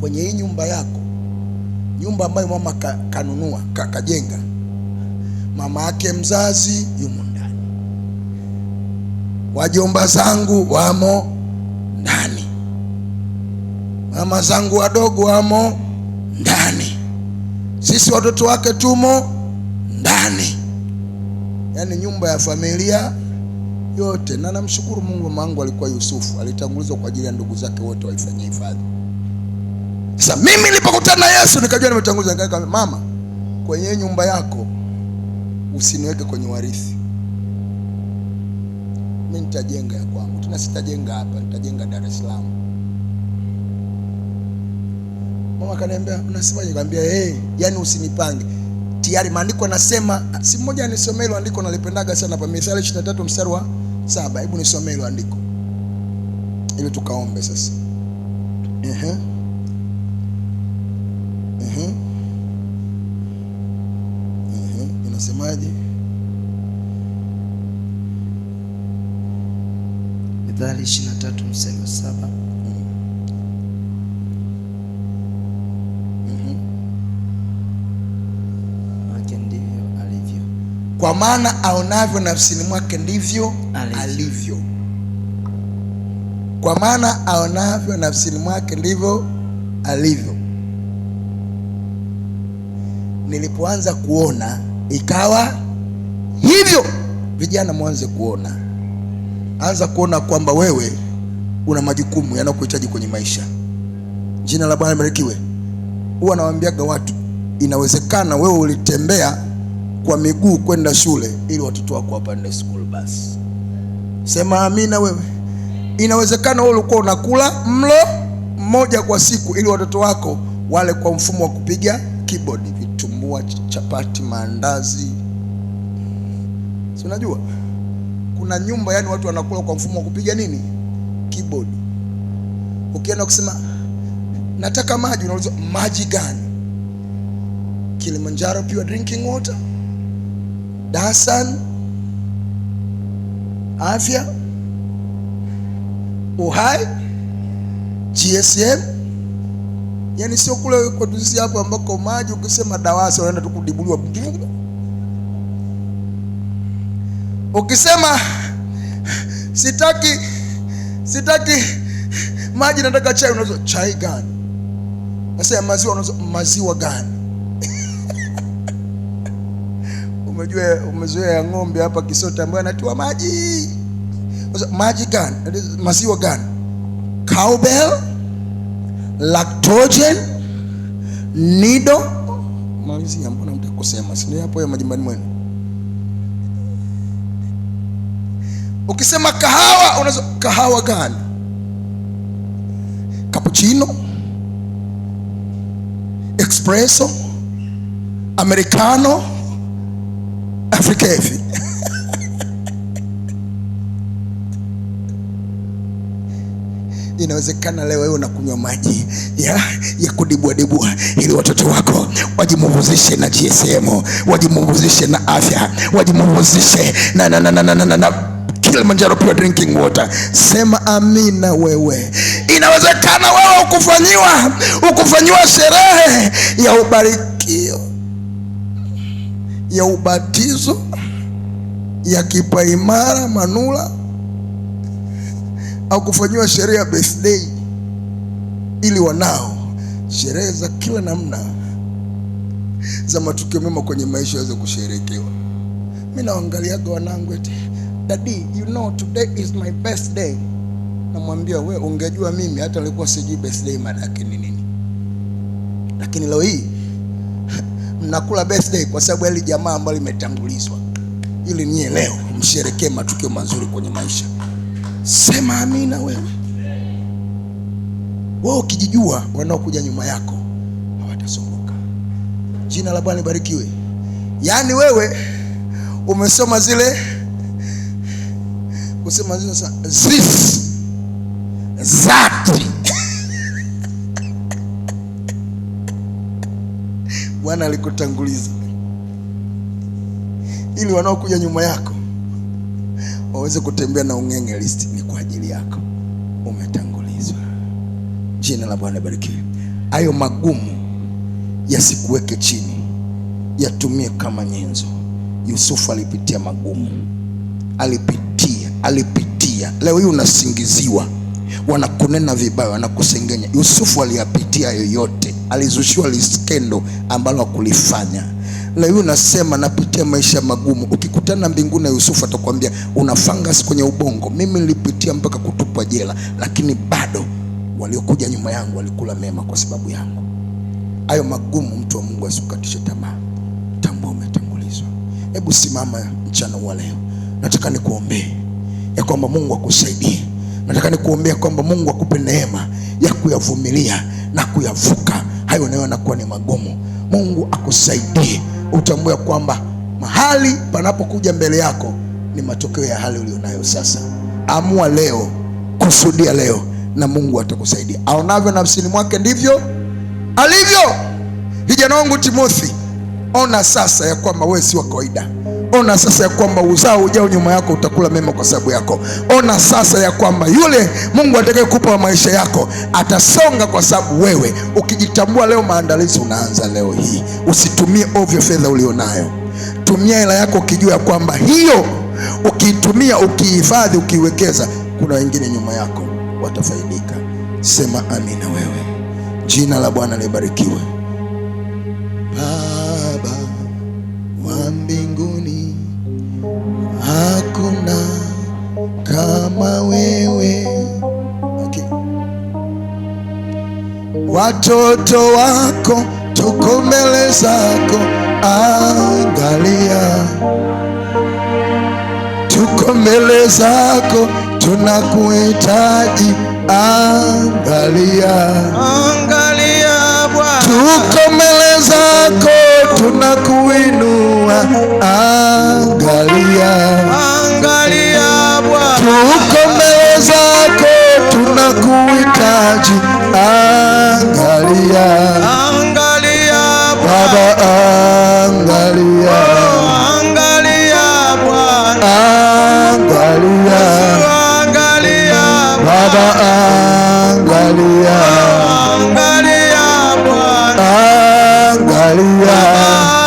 kwenye hii nyumba yako, nyumba ambayo mama kanunua, kajenga, mama yake mzazi yumo ndani, wajomba zangu wamo ndani, mama zangu wadogo wamo ndani, sisi watoto wake tumo ndani. Yaani nyumba ya familia yote. Na namshukuru Mungu, mama yangu alikuwa Yusufu, alitangulizwa kwa ajili ya ndugu zake wote waifanyie hifadhi. Sasa mimi nilipokutana na Yesu nikajua nimetangulizwa. Nikamwambia, mama, kwenye nyumba yako usiniweke kwenye warithi. Mimi nitajenga ya kwangu. Tena sitajenga hapa, nitajenga Dar es Salaam. Mama akaniambia unasemaje? Nikamwambia yani usinipange. Tayari maandiko yanasema, si mmoja anisomee hilo andiko nalipendaga sana pa Mithali 23 mstari wa 7. Hebu nisomee hilo andiko ili tukaombe sasa. Inasemaje? Mithali 23 mstari wa 7. Kwa maana aonavyo nafsini mwake ndivyo alivyo. Kwa maana aonavyo nafsini mwake ndivyo alivyo. Nilipoanza kuona ikawa hivyo. Vijana mwanze kuona. Anza kuona kwamba wewe una majukumu yanayokuhitaji kwenye maisha. Jina la Bwana libarikiwe. Huwa nawaambiaga watu, inawezekana wewe ulitembea kwa miguu kwenda shule ili watoto wako wapande school bus. Sema amina wewe. Inawezekana wewe ulikuwa unakula mlo mmoja kwa siku ili watoto wako wale kwa mfumo wa kupiga keyboard, vitumbua, chapati, maandazi. Si unajua kuna nyumba yani watu wanakula kwa mfumo wa kupiga nini? Keyboard. Ukienda kusema nataka maji, unauliza maji gani? Kilimanjaro pure drinking water, Dasan, Afya, Uhai, GSM. Yani sio kule kwa tusi hapo ambako maji ukisema Dawasa unaenda tu kudibuliwa. Ukisema sitaki maji nataka chai, unauza chai gani? Sasa maziwa, unauza maziwa gani? Umezoea ya ng'ombe hapa Kisota ambaye anatiwa maji. Maji gani? Maziwa gani? Cowbell, lactogen, nido. Malizi mbona mtakosema? Si hapo ya majimbani mwenu. Ukisema kahawa, unaweza kahawa gani? Cappuccino, espresso, americano, Africafi. Inawezekana leo wewe unakunywa maji ya kudibua ili watoto wako wajimuvuzishe na GSM, wajimuvuzishe na Afya, wajimuvuzishe na Kilimanjaro pure drinking water. Sema amina wewe. Inawezekana wewe ukufanyiwa sherehe ya ubarikio, ya ubatizo, ya kipaimara manula, au kufanyiwa sherehe ya birthday ili wanao sherehe za kila namna za matukio mema kwenye maisha yaweze kusherekewa. Mimi naangaliaga wanangu eti, Daddy, you know today is my birthday. Namwambia wewe ungejua mimi hata nilikuwa sijui birthday maana yake ni nini. Lakini leo hii mnakula birthday kwa sababu ile jamaa ambayo limetangulizwa ili nyie leo msherekee matukio mazuri kwenye maisha. Sema amina wewe. Wewe ukijijua wanaokuja nyuma yako hawatasumbuka. Jina la Bwana libarikiwe. Yaani wewe umesoma zile kusema zile zati. Bwana alikutanguliza ili wanaokuja nyuma yako waweze kutembea na ung'enge. Listi ni kwa ajili yako, umetangulizwa. Jina la Bwana libarikiwe. Hayo magumu yasikuweke chini, yatumie kama nyenzo. Yusufu alipitia magumu, alipitia. Leo hii unasingiziwa, wanakunena vibaya, wanakusengenya. Yusufu aliyapitia yoyote, alizushiwa liskendo ambalo hakulifanya. Leo unasema napitia maisha magumu. Ukikutana mbinguni na Yusufu atakwambia una fungus kwenye ubongo. Mimi nilipitia mpaka kutupwa jela, lakini bado waliokuja nyuma yangu walikula mema kwa sababu yangu. Hayo magumu, mtu wa Mungu, asikukatishe tamaa. Tambua umetangulizwa. Hebu simama mchana wa leo. Nataka nikuombee ya kwamba Mungu akusaidie. Nataka nikuombea kwamba Mungu akupe neema ya kuyavumilia na kuyavuka hayo nayo yanakuwa ni magumu. Mungu akusaidie utambue kwamba mahali panapokuja mbele yako ni matokeo ya hali ulionayo sasa. Amua leo, kusudia leo, na Mungu atakusaidia. Aonavyo nafsini mwake ndivyo alivyo. Kijana wangu Timothy, ona sasa ya kwamba wewe si wa kawaida. Ona sasa ya kwamba uzao ujao nyuma yako utakula mema kwa sababu yako. Ona sasa ya kwamba yule Mungu atakayekupa maisha yako atasonga kwa sababu wewe ukijitambua leo. Maandalizi unaanza leo hii. Usitumie ovyo fedha ulionayo. Tumia hela yako ukijua ya kwamba hiyo ukiitumia, ukihifadhi, ukiwekeza, kuna wengine nyuma yako watafaidika. Sema amina wewe. Jina la Bwana libarikiwe. Baba wa mbinguni, hakuna kama wewe. Okay. Watoto wako tuko mbele zako, angalia. Tuko mbele zako, tunakuhitaji, angalia. Angalia Bwana. Tuko mbele zako, tunakuinua, angalia. Angalia Bwana. Tuko mbele zako, tunakuhitaji, angalia. Angalia Baba, angalia. Angalia Bwana. Angalia. Angalia Baba, angalia. Angalia Bwana. Angalia.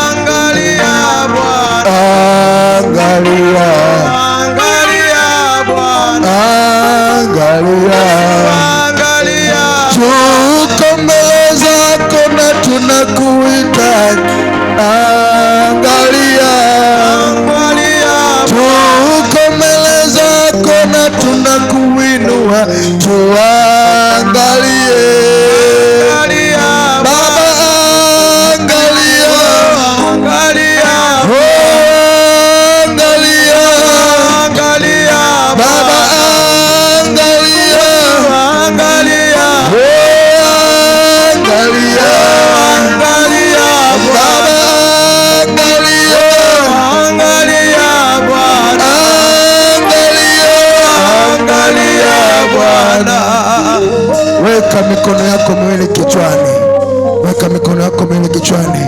Angalia Bwana. Angalia. Angalia Bwana. Angalia. Angalia. Tuko mbele zako na tunakuhitaji, angalia. Angalia. Tuko mbele zako na tunakuinua, tuangalie. Baba, angalia. Angalia. Angalia. Angalia. Baba, angalia. Angalia. Angalia. Angalia Baba, angalia. Angalia Bwana. Angalia Bwana. Weka mikono yako miwili kichwani. Weka mikono yako miwili kichwani.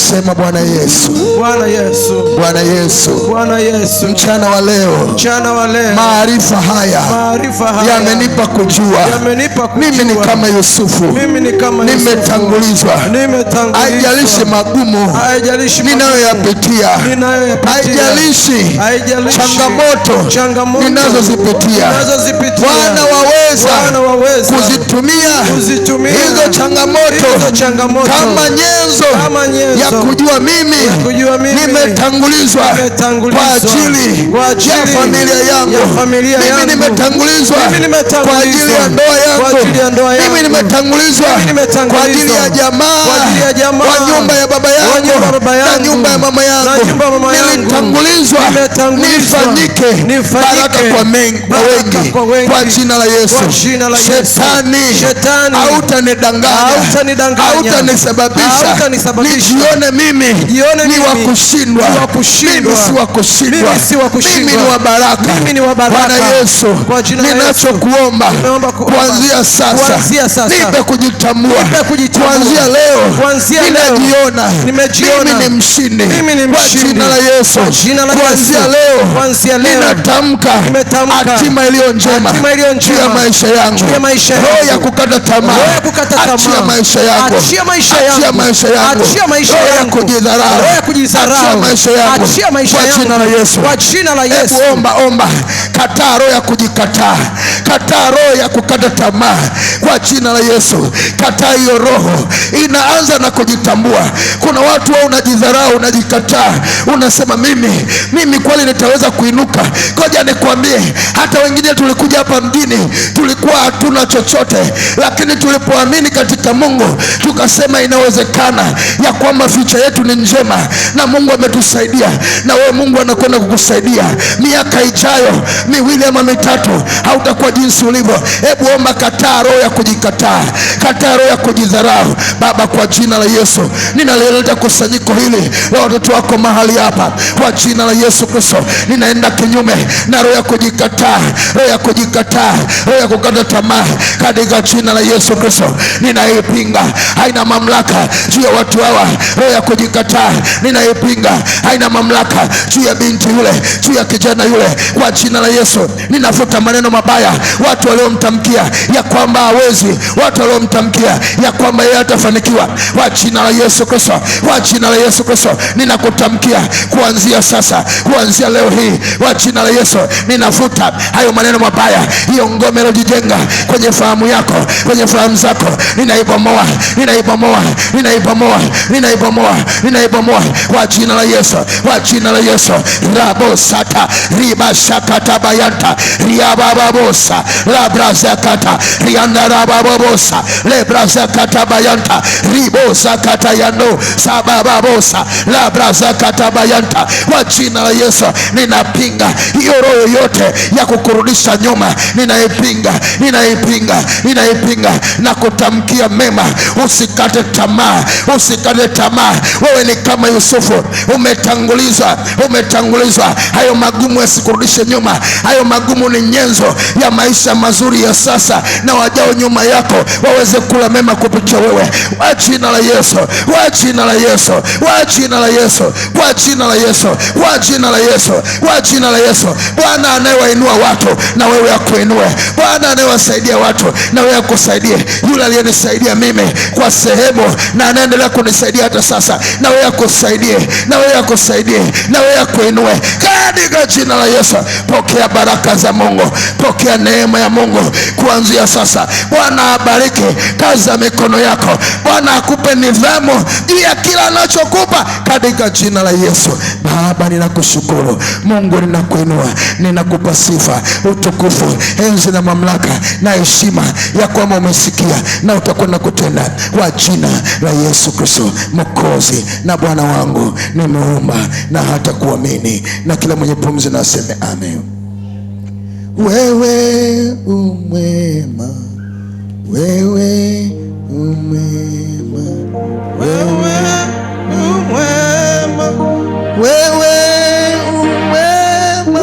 Sema Bwana Yesu. Bwana Yesu. Bwana Yesu. Bwana Yesu. Mchana wa leo, Mchana wa leo, maarifa haya yamenipa kujua mimi ni kama Yusufu. Nimetangulizwa. Haijalishi magumu ninayoyapitia, haijalishi changamoto ninazozipitia, Bwana waweza kuzitumia hizo changamoto kama nyenzo ya kujua mimi nimetangulizwa kwa ajili ya familia yangu. Mimi nimetangulizwa kwa ajili ya ndoa yangu. Mimi nimetangulizwa kwa ajili ya jamaa wa nyumba ya baba yangu na nyumba ya mama yangu. Nilitangulizwa nifanyike baraka kwa wengi kwa jina la Yesu. Shetani hautanidanganya, hautanisababisha nijione mimi ni wa kushindwa. Mimi si wa kushindwa, mimi ni wa baraka. Bwana Yesu, ninachokuomba kuanzia sasa, nipe kujitambua. Kuanzia leo ninajiona mimi ni mshindi kwa jina la Yesu. Kuanzia leo ninatamka hatima iliyo njema juu ya maisha yangu. Roho ya kukata tamaa, achia maisha yako, achia maisha yangu. Roho ya kujidharau, achia maisha yangu kwa jina la Yesu. Hebu omba. Kataa roho ya kujikataa, kataa roho ya kukata tamaa kwa jina la Yesu. Kataa hiyo roho. Inaanza na kujitambua. Kuna watu wao unajidharau, unajikataa, unasema mimi kweli nitaweza kuinuka? Ngoja nikwambie, hata wengine tulikuja hapa mjini tulikuwa hatuna chochote, lakini tulipoamini katika Mungu tukasema inawezekana ya kwamba future yetu ni njema na Mungu ametusaidia, na wewe Mungu anakwenda kukusaidia. Miaka ijayo 2 ama 3 hautakuwa jinsi ulivyo. Hebu omba, kataa roho ya kujikataa, kataa roho ya kujidharau. Baba, kwa jina la Yesu ninaleta kusanyiko hili la watoto wako mahali hapa, kwa jina la Yesu Kristo ninaenda kinyume na roho ya kujikataa, roho ya kujikataa, roho ya kukata tamaa, katika jina la Yesu Kristo ninaipinga. Haina mamlaka juu ya watu hawa. Roho ya kujikataa ninaipinga, haina mamlaka juu ya binti yule, juu ya kijana yule. Kwa jina la Yesu ninafuta maneno mabaya, watu waliomtamkia ya kwamba hawezi, watu waliomtamkia ya kwamba yeye hatafanikiwa. Kwa jina la Yesu Kristo, kwa jina la Yesu Kristo ninakutamkia kuanzia sasa, kuanzia leo hii, kwa jina la Yesu ninafuta hayo maneno mabaya. Hiyo ngome iliyojijenga kwenye fahamu yako, kwenye fahamu zako, ninaibomoa, ninaibomoa, ninaibomoa, ninaibomoa, ninaibomoa kwa jina la Yesu, kwa jina la Yesu. Rabo sata riba shakata bayanta riabababosa labrazakata riandarababosa lebrazakata bayanta ribosa kata yando sabababosa labrazakata bayanta. Kwa jina la Yesu ninapinga hiyo roho yote ya kukurudisha nyuma, ninaipinga, ninaipinga, ninaipinga na kutamkia mema. Usikate tamaa, usikate tamaa. Wewe ni kama Yusufu, umetangulizwa, umetangulizwa. Hayo magumu yasikurudishe nyuma. Hayo magumu ni nyenzo ya maisha mazuri ya sasa, na wajao nyuma yako waweze kula mema kupitia wewe. Kwa jina la Yesu, kwa jina la Yesu, kwa jina la Yesu, kwa jina la Yesu, kwa jina la Yesu, kwa jina la Yesu. Bwana anayewainua watu na wewe akuinue. Bwana anayewasaidia watu na wewe akusaidie. Yule aliyenisaidia mimi kwa sehemu na anaendelea kunisaidia hata sasa, na wewe akusaidie, na wewe akusaidie, na wewe akuinue katika jina la Yesu. Pokea baraka za Mungu, pokea neema ya Mungu kuanzia sasa. Bwana abariki kazi za mikono yako. Bwana akupe nidhamu juu ya kila anachokupa katika jina la Yesu. Baba, ninakushukuru Mungu, ninakuinua, ninakupa sifa, utukufu, enzi na mamlaka na heshima ya kwamba umesikia na utakwenda kutenda. Kwa jina la Yesu Kristo Mwokozi na Bwana wangu nimeomba na hata kuamini, na kila mwenye pumzi na aseme amen. Wewe umwema, wewe umwema, wewe umwema, wewe umwema,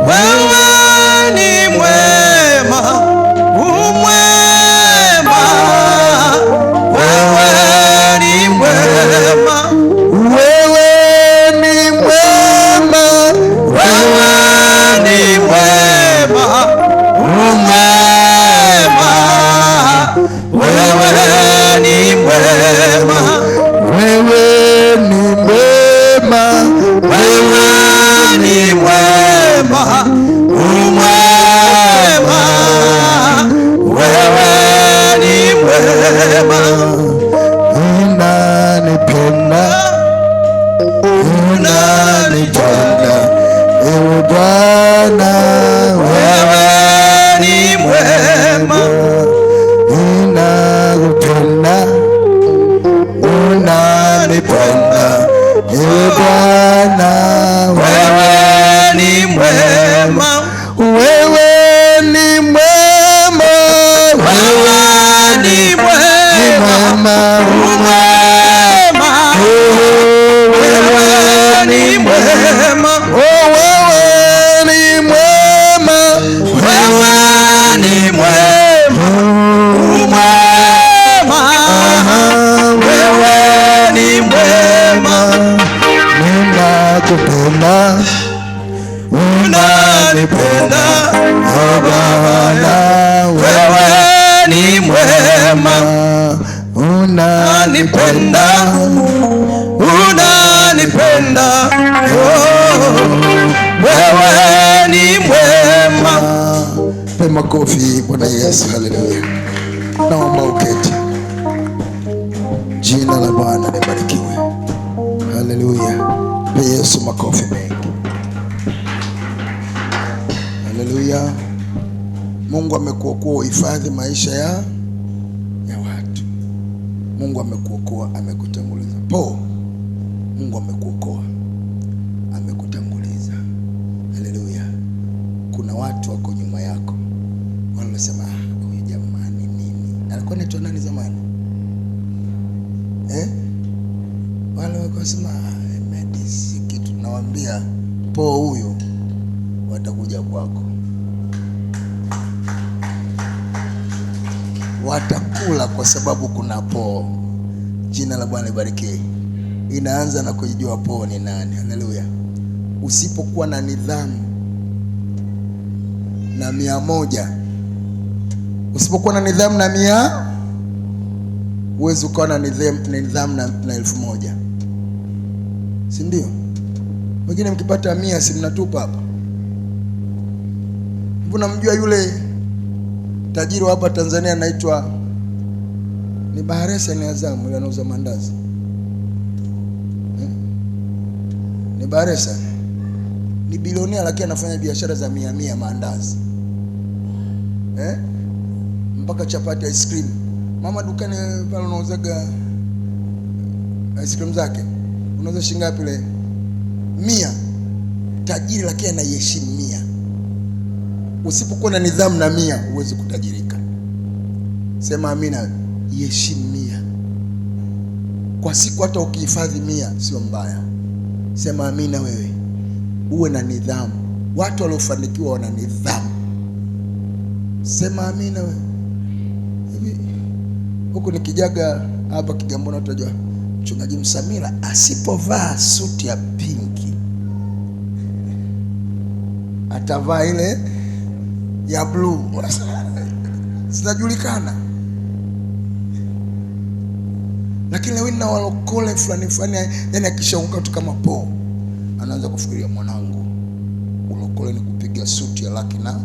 Wewe ni mwema, umwema. Wewe ni mwema, wewe ni mwema, wewe ni mwema, umwema. Wewe ni mwema, wewe ni mwema, wewe ni mwema, umwema. Wewe ni mwema, unanipenda, unanipenda, ewe Bwana, wewe ni mwema, ninakupenda, unanipenda, ewe Bwana, wewe ni mwema, wewe ni mwema, wewe ni mwema, mwema, umwema. Wewe ni mwema, wewe ni mwema, wewe ni mwema, umwema. Wewe ni mwema, ninakupenda, unanipenda, Bwana, wewe ni mwema, unanipenda, unanipenda, wewe ni mwema. Pe makofi Bwana Yesu, haleluya. Naomba uketi. Jina la Bwana libarikiwe, haleluya. Pe Yesu makofi mengi, haleluya. Mungu amekuokoa uhifadhi maisha ya watu. Mungu amekuokoa, amekutanguliza. Mungu amekuokoa, amekutanguliza, watu wako nyuma yako wanasema huyu jamani nini? alikuwa anaitwa nani zamani? Wale wakasema medisi kitu, nawaambia po huyo watakuja kwako, watakula kwa sababu kuna po. Jina la Bwana libarikiwe. Inaanza na kujua po ni nani. Haleluya. Usipokuwa na nidhamu na 100, usipokuwa na nidhamu na 100, uwezi ukawa na nidhamu na 1000, si ndio? Wengine mkipata 100 si mnatupa hapa. Mbona mjua yule tajiri hapa Tanzania anaitwa ni Baharesa, ni Azamu, yule anauza mandazi. Ni Baharesa, ni bilionea lakini anafanya biashara za 100 mandazi. Mpaka chapati, ice cream. Mama dukani pale unauzaga ice cream zake, unauza shilingi ngapi ile? 100. Tajiri lakini anaheshimu 100. Usipokuwa na nidhamu na 100 huwezi kutajirika. Sema amina. Heshimu 100. Kwa siku hata ukihifadhi 100 sio mbaya. Sema amina wewe. Uwe na nidhamu. Watu waliofanikiwa wana nidhamu. Sema amina wewe. Hivi huko nikijaga hapa Kigamboni utajua Mchungaji Msamila asipovaa suti ya pinki atavaa ile ya blue. Zinajulikana. Lakini leo na walokole fulani yani akishaunga tu kama po anaanza kufikiria, mwanangu, ulokole ni kupiga suti ya $1.5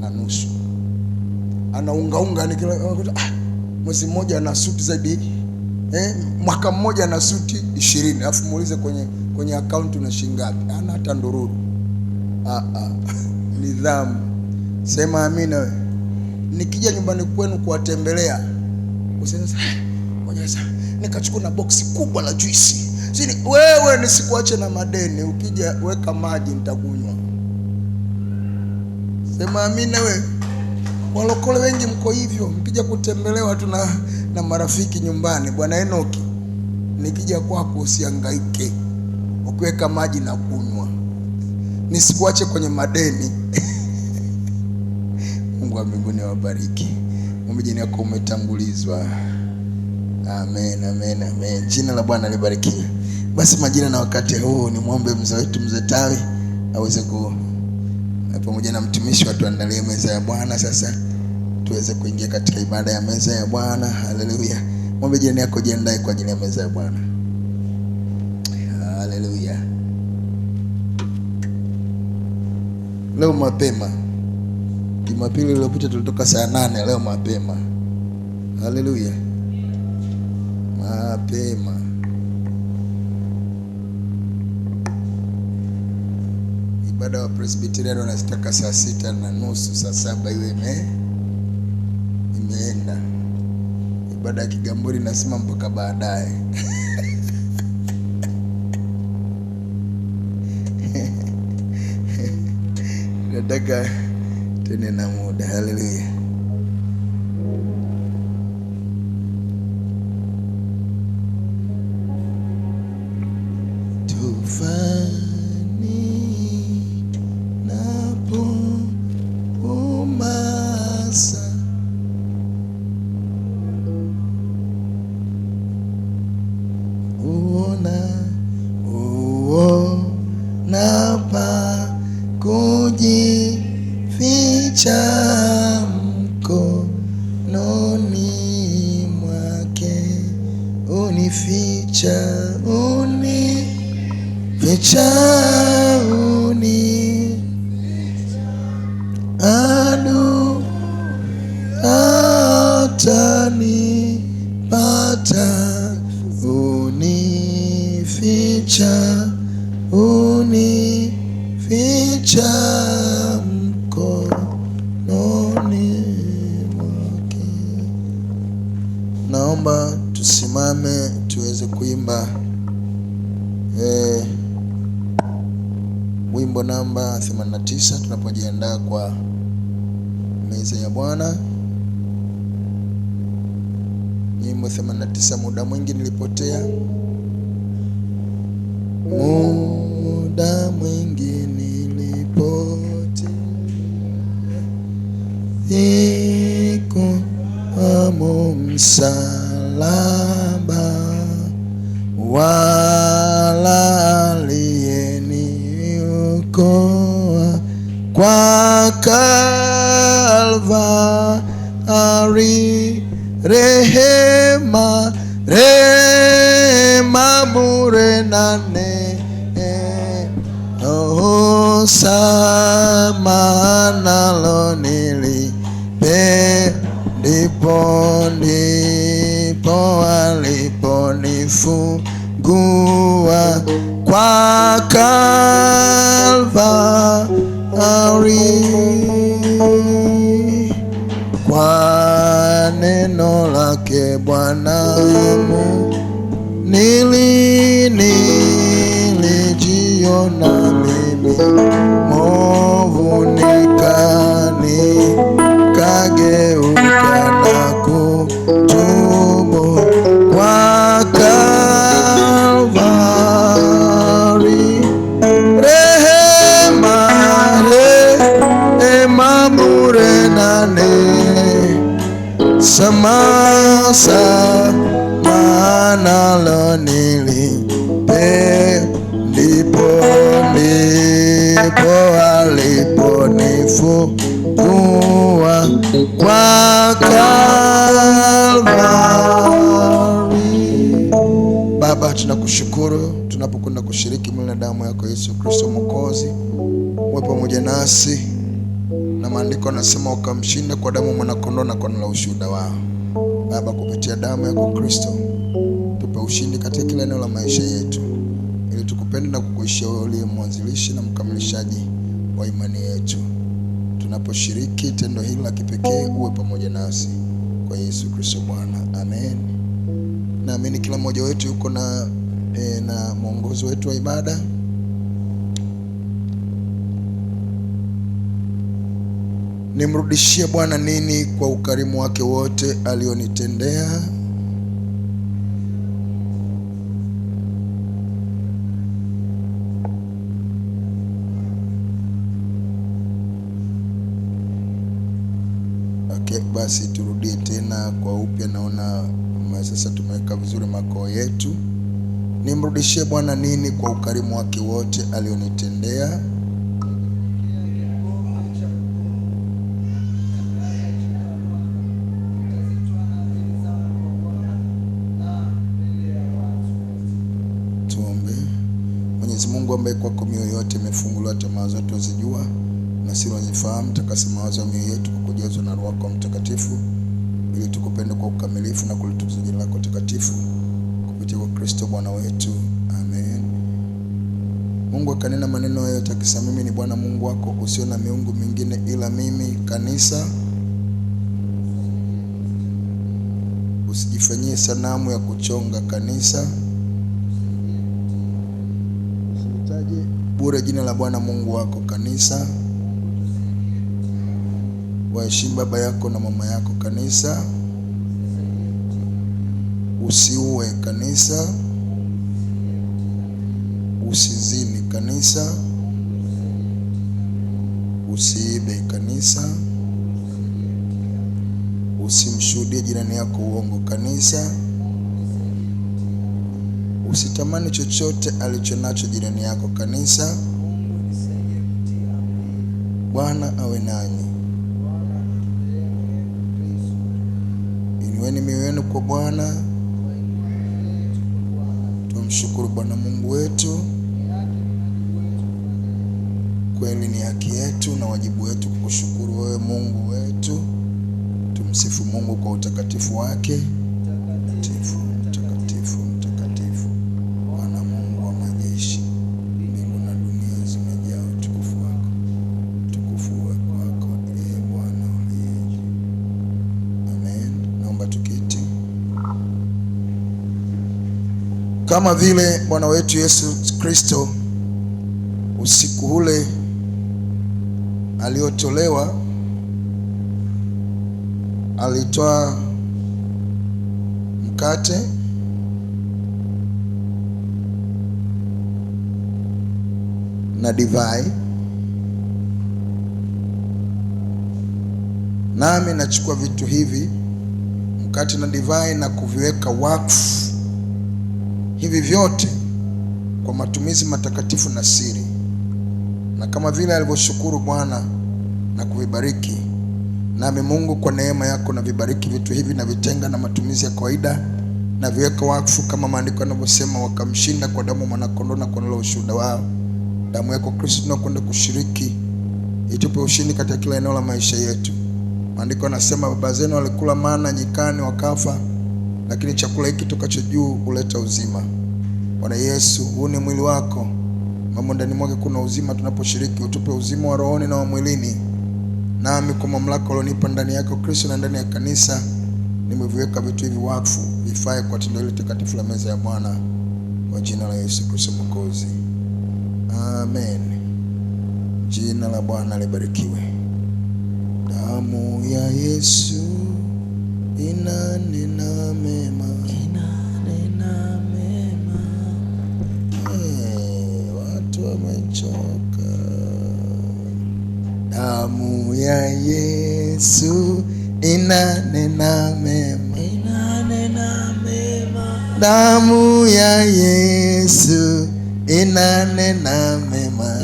milioni. Anaunga ni kila mwezi mmoja ana suti zaidi, mwaka mmoja ana suti 20, alafu muulize kwenye account una shilingi ngapi? Ana hata ndururu. Nidhamu. Sema amina wewe. Nikija nyumbani kwenu kuwatembelea, usiseme ngoja sasa nikachukua na boksi kubwa la juisi. Wewe nisikuache na madeni, ukija weka maji nitakunywa. Sema amina wewe. Walokole wengi mko hivyo, mkija kutembelewa tu na marafiki nyumbani. Bwana Enoki, nikija kwako usihangaike, ukiweka maji na kunywa, nisikuache kwenye madeni. Mungu wa mbinguni awabariki. Mjini yako umetangulizwa. Amen, amen, amen. Jina la Bwana libarikiwe. Basi majina na wakati huu ni muombe mzee wetu Mzee Tawi aweze pamoja na mtumishi watuandalie meza ya Bwana. Sasa tuweze kuingia katika ibada ya meza ya Bwana. Haleluya. Muombe jirani yako jiandae kwa ajili ya meza ya Bwana. Haleluya. Leo mapema, Jumapili iliyopita tulitoka saa 8, leo mapema. Haleluya. Mapema. Ibada wa Presbyterian wanataka saa 6:30, saa 7 iwe imeenda. Ibada ya Kigamboni nasema mpaka baadaye. Nataka tena na muda. Haleluya. Kujificha mkononi mwake, unificha adu atanipata, unificha mkononi mwake. Naomba tusimame tuweze kuimba wimbo namba 89 tunapojiandaa kwa meza ya Bwana. Nyimbo 89, muda mwingi nilipotea. Muda mwingi nilipotea, siku amo msalaba, wala aliyeniokoa kwa Kalvari. Rehema, rehema bure na neema, samahana lo nilipe, ndipo aliponifungua kwa Kalvari. Kwa neno lake Bwana Mungu nilijiona mimi mwovu, nikageuka na kutubu kwa Kalvari. Rehema, rehema bure na samahana lo nilipe, ndipo aliponifungua kwa Kalvari. Baba, tunakushukuru tunapokwenda kushiriki mwili na damu yako Yesu Kristo Mwokozi. Uwe pamoja nasi, na maandiko yanasema ukamshinda kwa damu mwanakondoo na kwa neno la ushuhuda wao. Baba, kupitia damu yako Kristo tupe ushindi katika kila eneo la maisha yetu, ili tukupende na kukuishia wewe uliye mwanzilishi na mkamilishaji wa imani yetu. Tunaposhiriki tendo hili la kipekee, uwe pamoja nasi kwa Yesu Kristo Bwana, amen. Naamini kila mmoja wetu yuko na mwongozo wetu wa ibada. Nimrudishie Bwana nini kwa ukarimu wake wote alionitendea? Okay, basi turudie tena kwa upya. Naona sasa tumeweka vizuri makao yetu. Nimrudishie Bwana nini kwa ukarimu wake wote alionitendea? Mwenyezi Mungu ambaye kwako mioyo yote imefunguliwa, tamaa zote uzijua na siri uzifahamu, takasa mawazo ya mioyo yetu kwa kujazwa na Roho yako Mtakatifu, ili tukupende kwa ukamilifu na kulitukuza jina lako takatifu kupitia kwa Kristo Bwana wetu, amen. Mungu akanena maneno hayo akisema, mimi ni Bwana Mungu wako, usio na miungu mingine ila mimi. Kanisa, usijifanyie sanamu ya kuchonga. Kanisa, bure jina la Bwana Mungu wako. Kanisa, waheshimu baba yako na mama yako. Kanisa, usiue. Kanisa, usizini. Kanisa, usiibe. Kanisa, usimshuhudie jirani yako uongo. Kanisa, usitamani chochote alichonacho jirani yako. Kanisa, Bwana awe nanyi. Inueni mioyo yenu kwa Bwana, tumshukuru Bwana Mungu wetu. Kweli ni haki yetu na wajibu wetu kukushukuru wewe Mungu wetu. Tumsifu Mungu kwa utakatifu wake. Mtakatifu, mtakatifu, mtakatifu, Bwana Mungu wa majeshi, mbingu na dunia zimejaa utukufu wako. Utukufu wako ee Bwana uliye juu. Amen. Naomba tuketi. Kama vile Bwana wetu Yesu Kristo usiku ule aliotolewa alitoa mkate na divai, nami nachukua vitu hivi, mkate na divai, na kuviweka wakfu hivi vyote kwa matumizi matakatifu na siri. Na kama vile alivyoshukuru Bwana na kuvibariki, nami Mungu kwa neema yako na vibariki vitu hivi, na vitenga na matumizi ya kawaida, na viweka wakfu kama maandiko yanavyosema, wakamshinda kwa damu mwanakondoo na kwa neno la ushuhuda wao. Damu yako Kristo tunakwenda kushiriki itupe ushindi katika kila eneo la maisha yetu. Maandiko yanasema baba zenu walikula mana nyikani wakafa, lakini chakula hiki tokacho juu huleta uzima. Bwana Yesu, huu ni mwili wako, mamo ndani mwake kuna uzima. Tunaposhiriki utupe uzima wa rohoni na wa mwilini. Nami kwa mamlaka ulionipa ndani yako Kristo na ndani ya kanisa, nimeviweka vitu hivi wakfu, vifae kwa tendo hili takatifu la meza ya Bwana, kwa jina la Yesu Kristo Mwokozi. Amen. Jina la Bwana libarikiwe. Damu ya Yesu inanena mema, inanena mema. Watu wamechoka. Damu ya Yesu inanena mema, inanena mema. Damu ya Yesu inanena mema,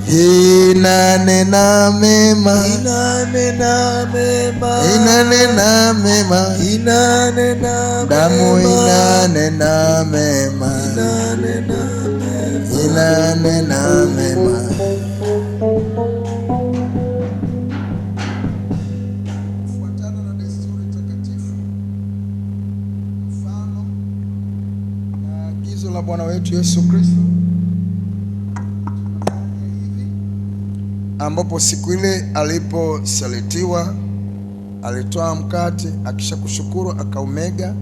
inanena mema, inanena mema, inanena mema, inanena. Damu inanena mema, inanena mema, inanena mema. Fuatana na desturi takatifu, mfano na agizo la Bwana wetu Yesu Kristo, ambapo siku ile aliposalitiwa alitoa mkate, akisha kushukuru akaumega,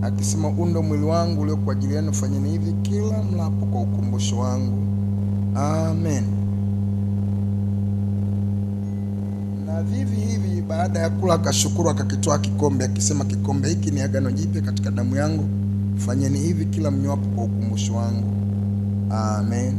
akisema, undo mwili wangu ulio kwa ajili yenu, fanyeni hivi kila mlapo kwa ukumbusho wangu. Amen. Na vivi hivi baada ya kula akashukuru, akakitoa kikombe, akisema, kikombe hiki ni agano jipya katika damu yangu, fanyeni hivi kila mnywapo kwa ukumbusho wangu. Amen.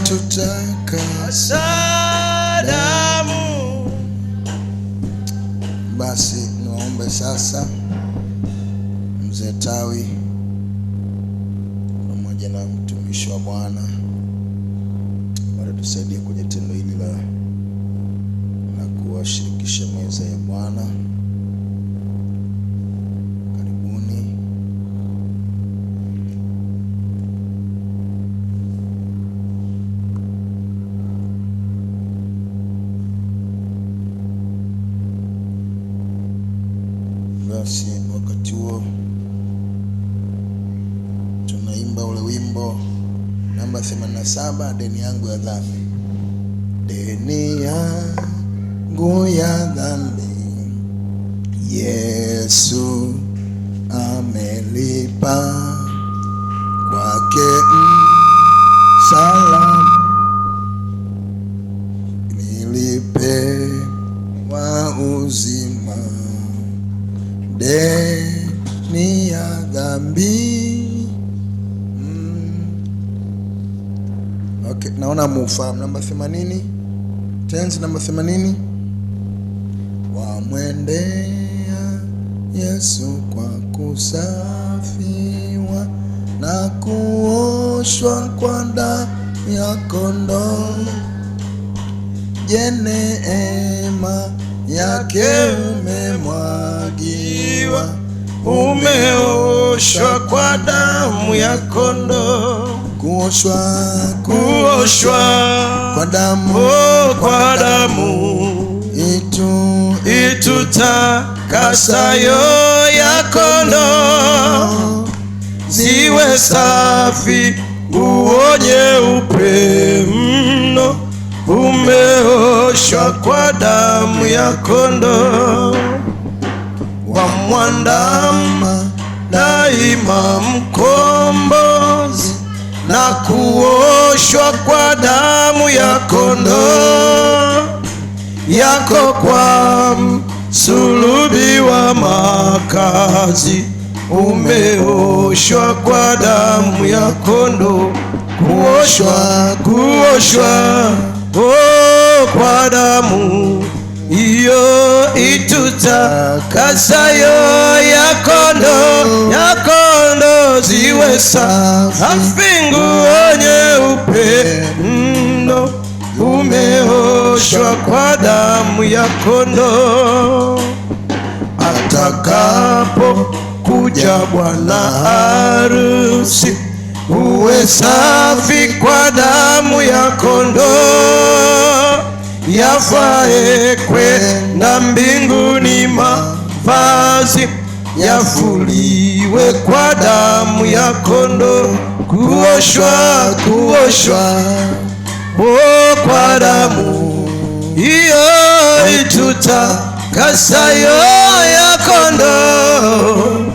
itutakasa damu. Basi niwaombe sasa mzee Tawi pamoja na mtumishi wa Bwana tusaidie kwenye tendo hili la kuwashirikisha meza ya Bwana. Karibuni. Basi wakati huo tunaimba ule wimbo namba 87, deni yangu ya dhambi. Deni yangu ya dhambi Yesu amelipa, kwake msalaba nilipewa uzima. Deni ya dhambi. Okay, naona mufahamu namba 80. Tenzi namba 80. Wamwendea Yesu kwa kusafiwa na kuoshwa kwa damu ya kondoo. Je, neema yake umemwagiwa, Umeoshwa kwa damu ya kondoo. kuoshwa Kwa damu itutakasayo ya kondoo, ziwe safi nguo nyeupe mno. Umeoshwa kwa damu ya kondoo. Wamwandama daima mkombozi na kuoshwa kwa damu ya kondoo yako, kwa msulubi wa makazi. Umeoshwa kwa damu ya kondoo. Kuoshwa kwa damu iyo itutakasayo ya kondoo, ziwe safi nguo nyeupe mno. Umeoshwa kwa damu ya kondoo. Atakapo kuja bwana harusi, uwe safi kwa damu ya kondoo. Yafae kwenda mbinguni mavazi, yafuliwe kwa damu ya kondoo. Kuoshwa kwa damu iyo itutakasayo ya kondoo,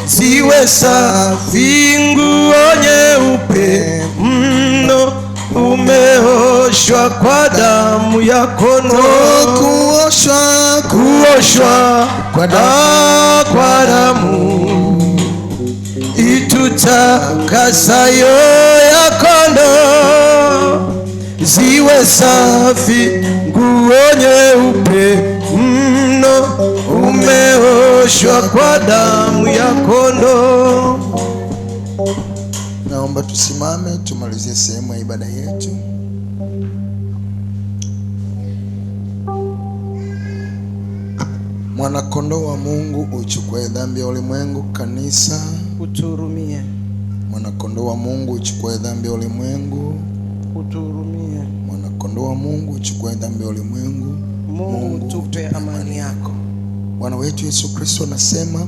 ziwe safi nguo nyeupe mno. Umeoshwa kwa damu ya kondoo. Kuoshwa kwa damu itutakasayo ya kondoo, ziwe safi nguo nyeupe mno. Umeoshwa kwa damu ya kondoo. Naomba tusimame tumalizie sehemu ya ibada yetu. Mwana kondoo wa Mungu uchukue dhambi ya ulimwengu, kanisa utuhurumie. Mwana kondoo wa Mungu uchukue dhambi ya ulimwengu, utuhurumie. Mwana kondoo wa Mungu uchukue dhambi ya ulimwengu. Mungu tupe amani yako. Bwana wetu Yesu Kristo anasema,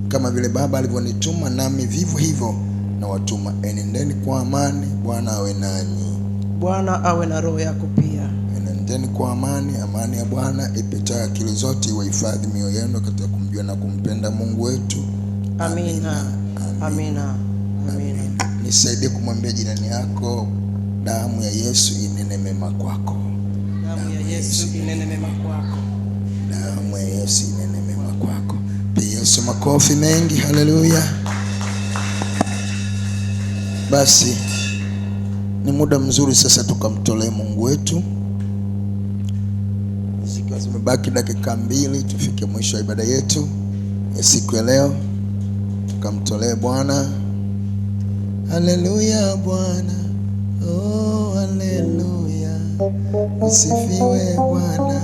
kama vile Baba alivyonituma nami vivyo hivyo na watuma. Enendeni kwa amani, Bwana awe nanyi. Bwana awe na roho yako pia. Enendeni kwa amani. Amani ya Bwana ipitayo akili zote iwahifadhi mioyo yenu katika kumjua na kumpenda Mungu wetu. Amina. Amina. Amina. Nisaidie kumwambia jirani yako, damu ya Yesu inene mema kwako. Damu ya Yesu inene mema kwako. Damu ya Yesu inene mema kwako. Piga Yesu makofi mengi. Haleluya. Basi Ni muda mzuri sasa tukamtolee Mungu wetu, zikiwa zimebaki dakika 2 tufike mwisho wa ibada yetu ya siku ya leo. Tukamtolee Bwana. Haleluya Bwana, oh haleluya, usifiwe Bwana.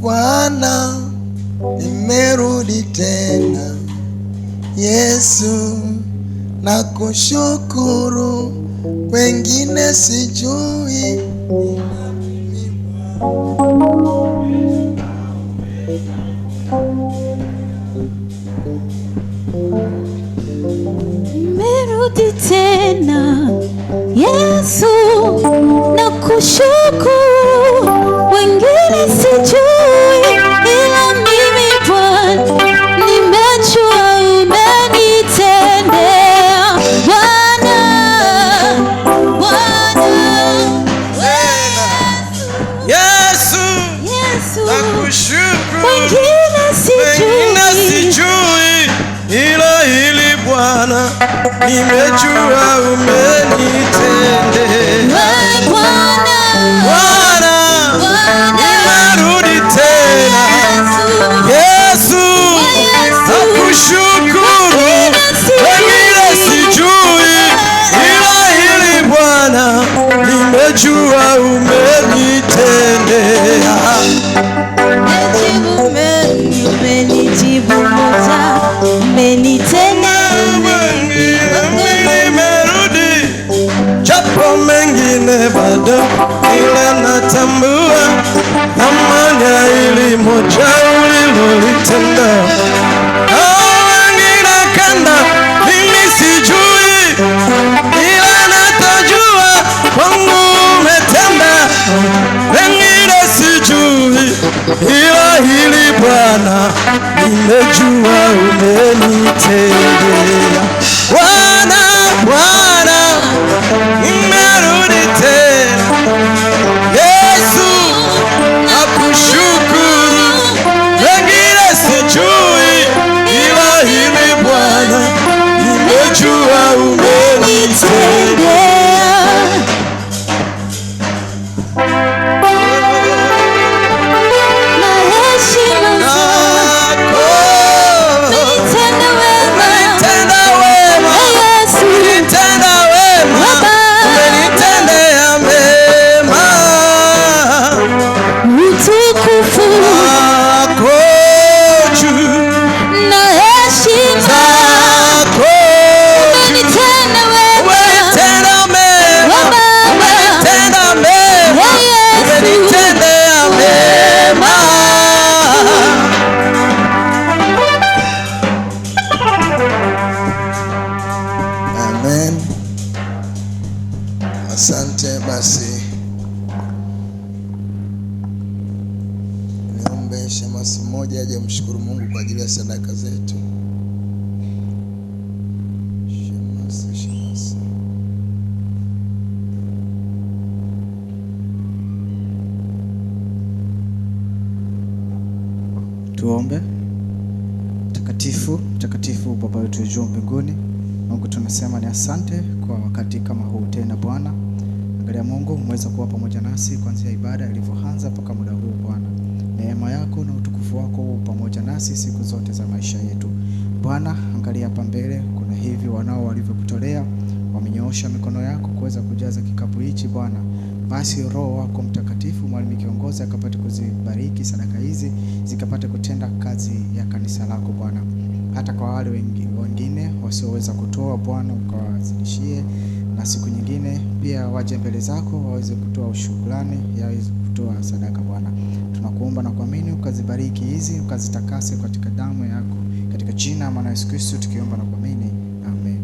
Bwana, nimerudi tena Yesu, nakushukuru, wengine sijui. Nimerudi tena Yesu, nakushukuru, wengine sijui, ila mimi Bwana nimejua umenitendea. Bwana, Bwana, Yesu, Yesu, nakushukuru, wengine sijui, ila hili Bwana nimejua umenitendea. Bwana, Bwana, nimerudi tena Yesu, nakushukuru, wengine sijui, ila hili Bwana nimejua umenitendea. umenijibu moja, umenitendea. Nimerudi japo mengine bado, ila natambua thamani ya hili moja ulilolitenda. Wengine kanda mimi sijui, ila natajua kwangu umetenda. Wengine sijui, ila hili Bwana nimejua umenitendea. Bwana, Bwana, nimerudi tena Yesu, nakushukuru, wengine sijui, ila hili Bwana nimejua umenitendea. Na heshima zako, umenitenda wema. Umenitenda wema, Yesu, umenitenda wema, umenitendea mema. utukufu Wako juu, na heshima zako juu, umenitenda wema. umenitenda mema, umenitenda mema, umenitendea mema. Amen. Asante. Basi niombe shemasi mmoja aje mshukuru Mungu kwa ajili ya sadaka zetu. Shemasi. Tuombe. Mtakatifu, mtakatifu Baba wetu juu mbinguni, Mungu tunasema ni asante kwa wakati kama huu tena Bwana. Angalia Mungu, umeweza kuwa pamoja nasi kuanzia ibada ilivyoanza mpaka muda huu Bwana. Neema yako na utukufu wako pamoja nasi siku zote za maisha yetu. Bwana, angalia hapa mbele, kuna hivi wanao walivyokutolea, wamenyoosha mikono yako kuweza kujaza kikapu hichi Bwana. Basi Roho wako Mtakatifu, mwalimu kiongozi, akapate kuzibariki sadaka hizi zikapate kutenda kazi ya kanisa lako Bwana. Hata kwa wale wengine wasioweza kutoa Bwana, ukawazidishie, na siku nyingine pia waje mbele zako waweze kutoa shukrani, yaweze kutoa sadaka Bwana. Tunakuomba na kuamini ukazibariki hizi, ukazitakase katika damu yako, katika jina la Yesu Kristo tukiomba na kuamini. Amen.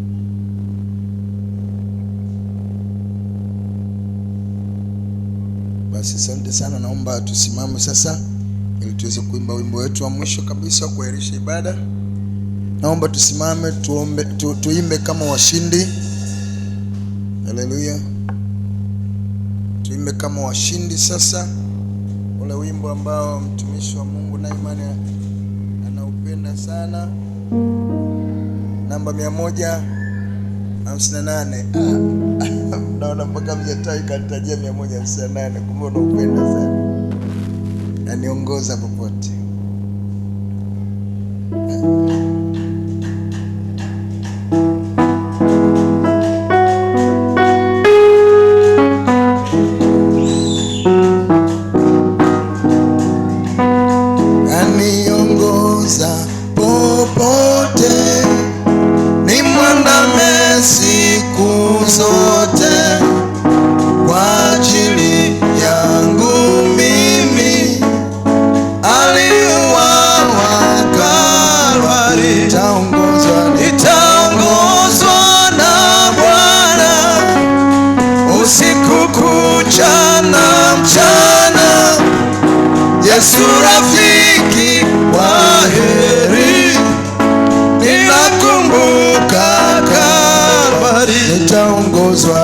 Basi asante sana. Naomba tusimame sasa ili tuweze kuimba wimbo wetu wa mwisho kabisa kuahirisha ibada. Naomba tusimame tuombe, tuimbe kama washindi. Haleluya. Tuimbe kama washindi sasa, ule wimbo ambao mtumishi wa Mungu na imani anaupenda sana, namba 100. 58. Naona mpaka mjatai kanitajia 158. Kumbe unaupenda sana. Na niongoza popote. Aniongoza popote, ni mwandame siku zote, kwa ajili yangu mimi aliuawa Kalvari. Nitaongozwa na Bwana usiku kucha na mchana. Yesu rafiki wa heri, ninakumbuka Kalvari. Nitaongozwa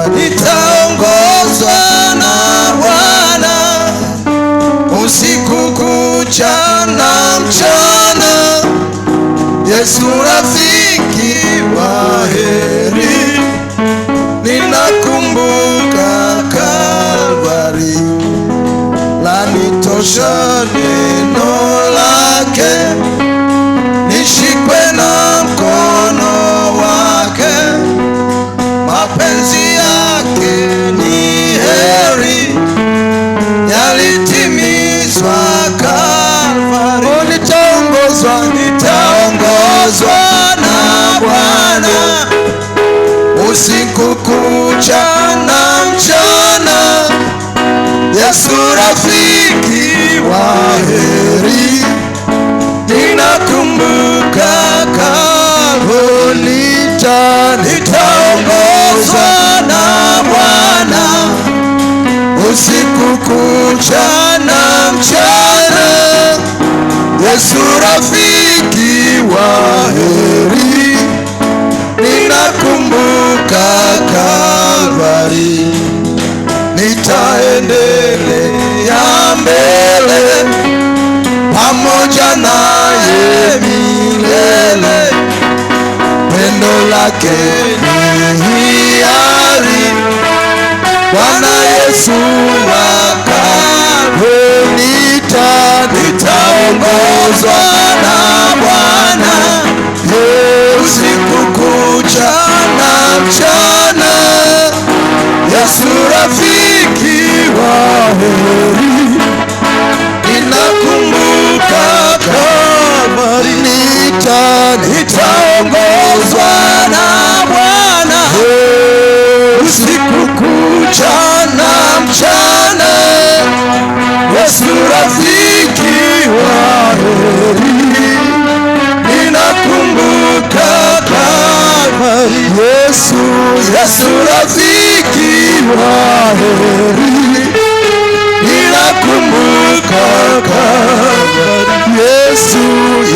na Bwana usiku kucha na mchana. Yesu rafiki wa heri, ninakumbuka Kalvari. Lanitosha neno lake, nishikwe na mkono wake. Mapenzi yake ni heri, yalitimizwa Kalvari. Nitaongozwa na Bwana usiku kucha na mchana. Yesu rafiki wa heri, ninakumbuka Kalvari. Nitaongozwa na Bwana usiku kucha na mchana. Yesu rafiki wa heri, ninakumbuka Kalvari. Nitaendelea mbele pamoja naye milele. Pendo lake ni hiari, Bwana Yesu wa Kalvari. Nitaongozwa na Bwana usiku kucha na mchana. Yesu rafiki wa heri, ninakumbuka Kalvari. Nitaongozwa na Bwana usiku kucha na mchana. Yesu rafiki wa heri, ninakumbuka Kalvari. Yesu rafiki wa heri, ninakumbuka Kalvari.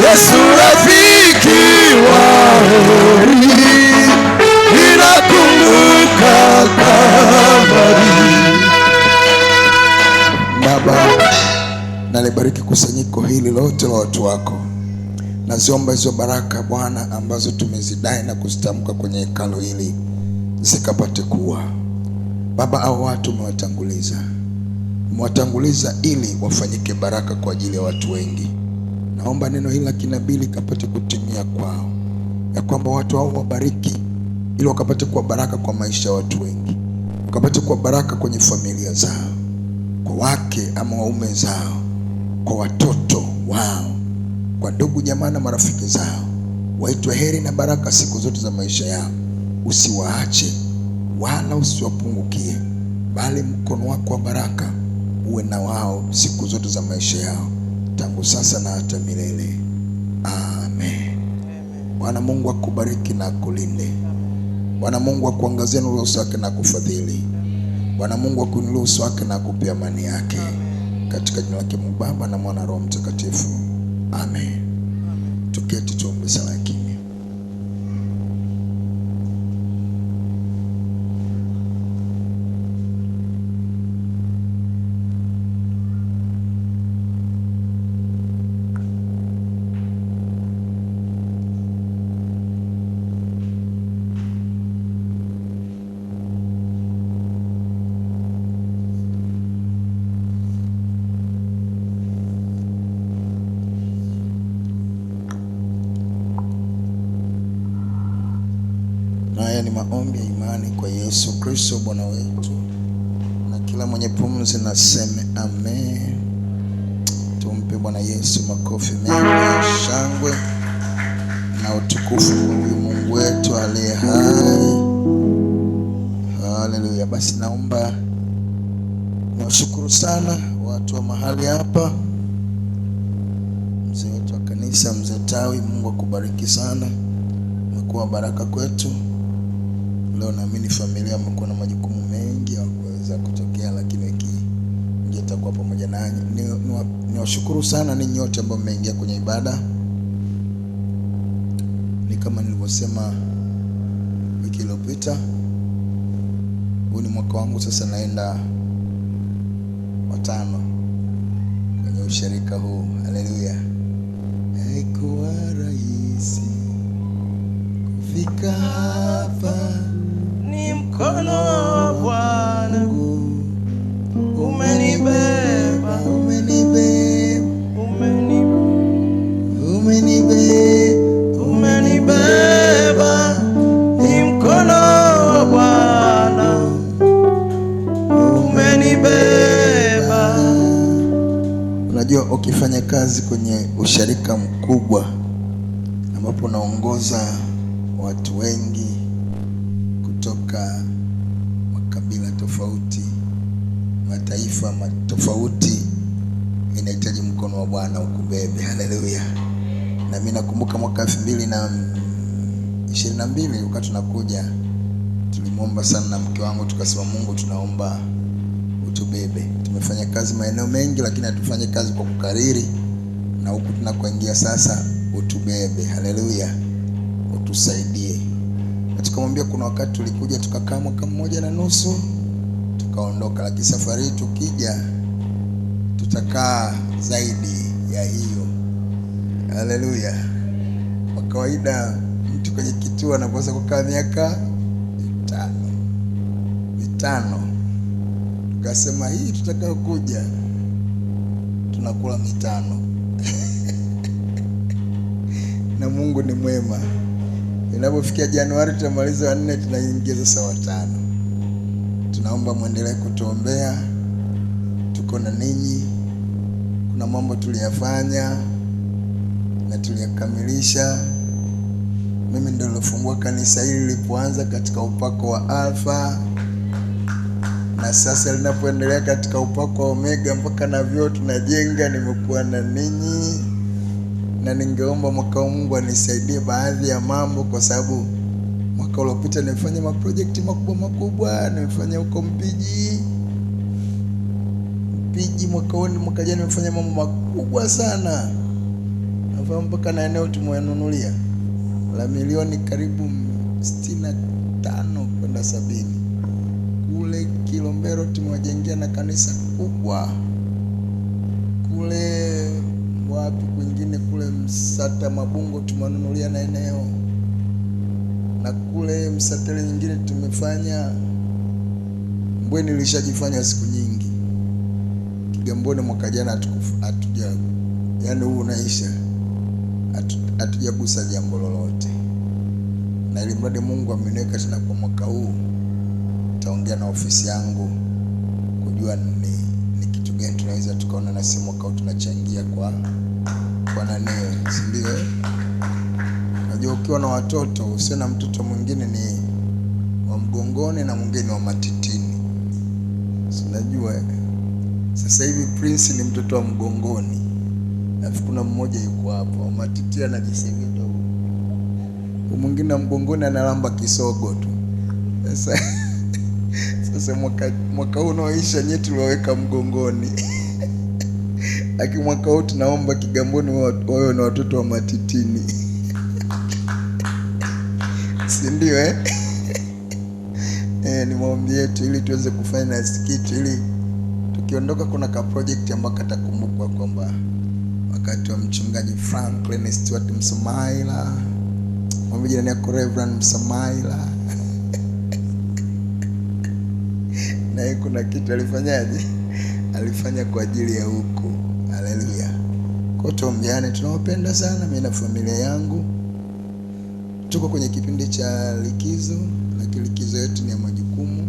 Yesu rafiki wa heri, ninakumbuka Kalvari. Baba, nalibariki kusanyiko hili lote la watu wako. Naziomba hizo baraka Bwana ambazo tumezidai na kuzitamka kwenye hekalo hili zikapate kuwa. Baba, hao watu umewatanguliza ili wafanyike baraka kwa ajili ya watu wengi. Naomba neno hili la kinabii likapate kutimia kwao, ya kwamba watu hao wabariki ili wakapate kuwa baraka kwa maisha ya watu wengi, wakapate kuwa baraka kwenye familia zao, kwa wake ama waume zao, kwa watoto wao, kwa ndugu jamaa na marafiki zao. Waitwe heri na baraka siku zote za maisha yao. Usiwaache wala usiwapungukie, bali mkono wako wa baraka uwe na wao siku zote za maisha yao, tangu sasa na hata milele. Amen. Bwana Mungu akubariki na akulinde. Bwana Mungu akuangazie nuru yake na kufadhili. Bwana Mungu akuinulie uso wake na akupe amani yake. Katika jina lake Mungu Baba na Mwana Roho Mtakatifu. Amen. Tuketi tuombe sala kimya. Na haya ni maombi ya imani kwa Yesu Kristo Bwana wetu, na kila mwenye pumzi na seme amen. Tumpe Bwana Yesu makofi mengi ya shangwe na utukufu kwa huyu Mungu wetu aliye hai. Haleluya. Basi naomba niwashukuru sana watu wa mahali hapa, mzee wetu wa kanisa, mzee Tawi, Mungu akubariki sana, umekuwa baraka kwetu. Leo naamini familia amekuwa na majukumu mengi ya kuweza kutokea, lakini wiki hii nitakuwa pamoja nanyi. Niwashukuru sana ninyi wote ambao mmeingia kwenye ibada. Ni kama nilivyosema wiki iliyopita, huu ni mwaka wangu sasa, naenda watano kwenye ushirika huu. Haleluya. Haikuwa rahisi kufika hapa, Ni mkono wa Bwana umenibeba, umenibeba. Ni mkono wa Bwana umenibeba. Unajua, ukifanya kazi kwenye ushirika mkubwa ambapo unaongoza watu wengi kutoka makabila tofauti, mataifa tofauti, inahitaji mkono wa Bwana ukubebe. Haleluya. Na mimi nakumbuka mwaka 2022 wakati tunakuja, tulimwomba sana na mke wangu, tukasema Mungu, tunaomba utubebe. Tumefanya kazi maeneo mengi, lakini hatufanye kazi kwa kukariri, na huku tunakoingia sasa utubebe. Haleluya. Utusaidie. Na tukamwambia kuna wakati tulikuja tukakaa mwaka 1.5 tukaondoka, lakini safari hii tukija tutakaa zaidi ya hiyo. Haleluya. Kwa kawaida mtu kwenye kituo anapaswa kukaa miaka 5. Tukasema hii tutakao kuja tunakula 5. Na Mungu ni mwema. Inapofikia Januari tutamaliza 4, tunaingia sasa 5. Tunaomba muendelee kutuombea. Tuko na ninyi. Kuna mambo tuliyafanya na tuliyakamilisha. Mimi ndio nilifungua kanisa hili lilipoanza katika upako wa Alfa, na sasa linapoendelea katika upako wa Omega mpaka na vyo tunajenga. Nimekuwa na ninyi, na ningeomba mwaka huu Mungu anisaidie baadhi ya mambo, kwa sababu mwaka uliopita nimefanya maprojekti makubwa, nimefanya huko Mpiji. Mwaka jana nimefanya mambo makubwa sana. Nafahamu mpaka na eneo tumenunulia la milioni karibu 65 kwenda 70. Kule Kilombero tumewajengea na kanisa kubwa. Kule wapi kwingine, kule Msata Mabungo tumenunulia na eneo, na kule Msatele nyingine tumefanya. Mbweni ilishajifanya siku nyingi. Kigamboni mwaka jana hatuja, yani huu unaisha, hatujagusa jambo lolote. Na ili mradi Mungu ameniweka tena kwa mwaka huu, taongea na ofisi yangu kujua ni kitu gani tunaweza tukaona na simu mwaka huu tunachangia kwa nani, si ndio? Unajua, ukiwa na watoto usiwe na mtoto mwingine ni wa mgongoni na mwingine wa matitini. Unajua sasa hivi Prince ni mtoto wa mgongoni, alafu kuna mmoja yuko hapo wa matitini anajisevita, mwingine wa mgongoni analamba kisogo tu. Sasa mwaka huu unaoisha nyewe tuliweka mgongoni. Lakini mwaka huu tunaomba Kigamboni wawe na watoto wa matitini. Si ndio ni maombi yetu ili tuweze kufanya na kitu, ili tukiondoka kuna ka project ambako katakumbukwa kwamba wakati wa mchungaji Franklin Stewart Msamaila, mwambie jirani yako Reverend Msamaila. Na kuna kitu alifanyaje? Alifanya kwa ajili ya huko. Haleluya. Kwa tuombeane, tunawapenda sana mimi na familia yangu. Tuko kwenye kipindi cha likizo, na likizo yetu ni ya majukumu.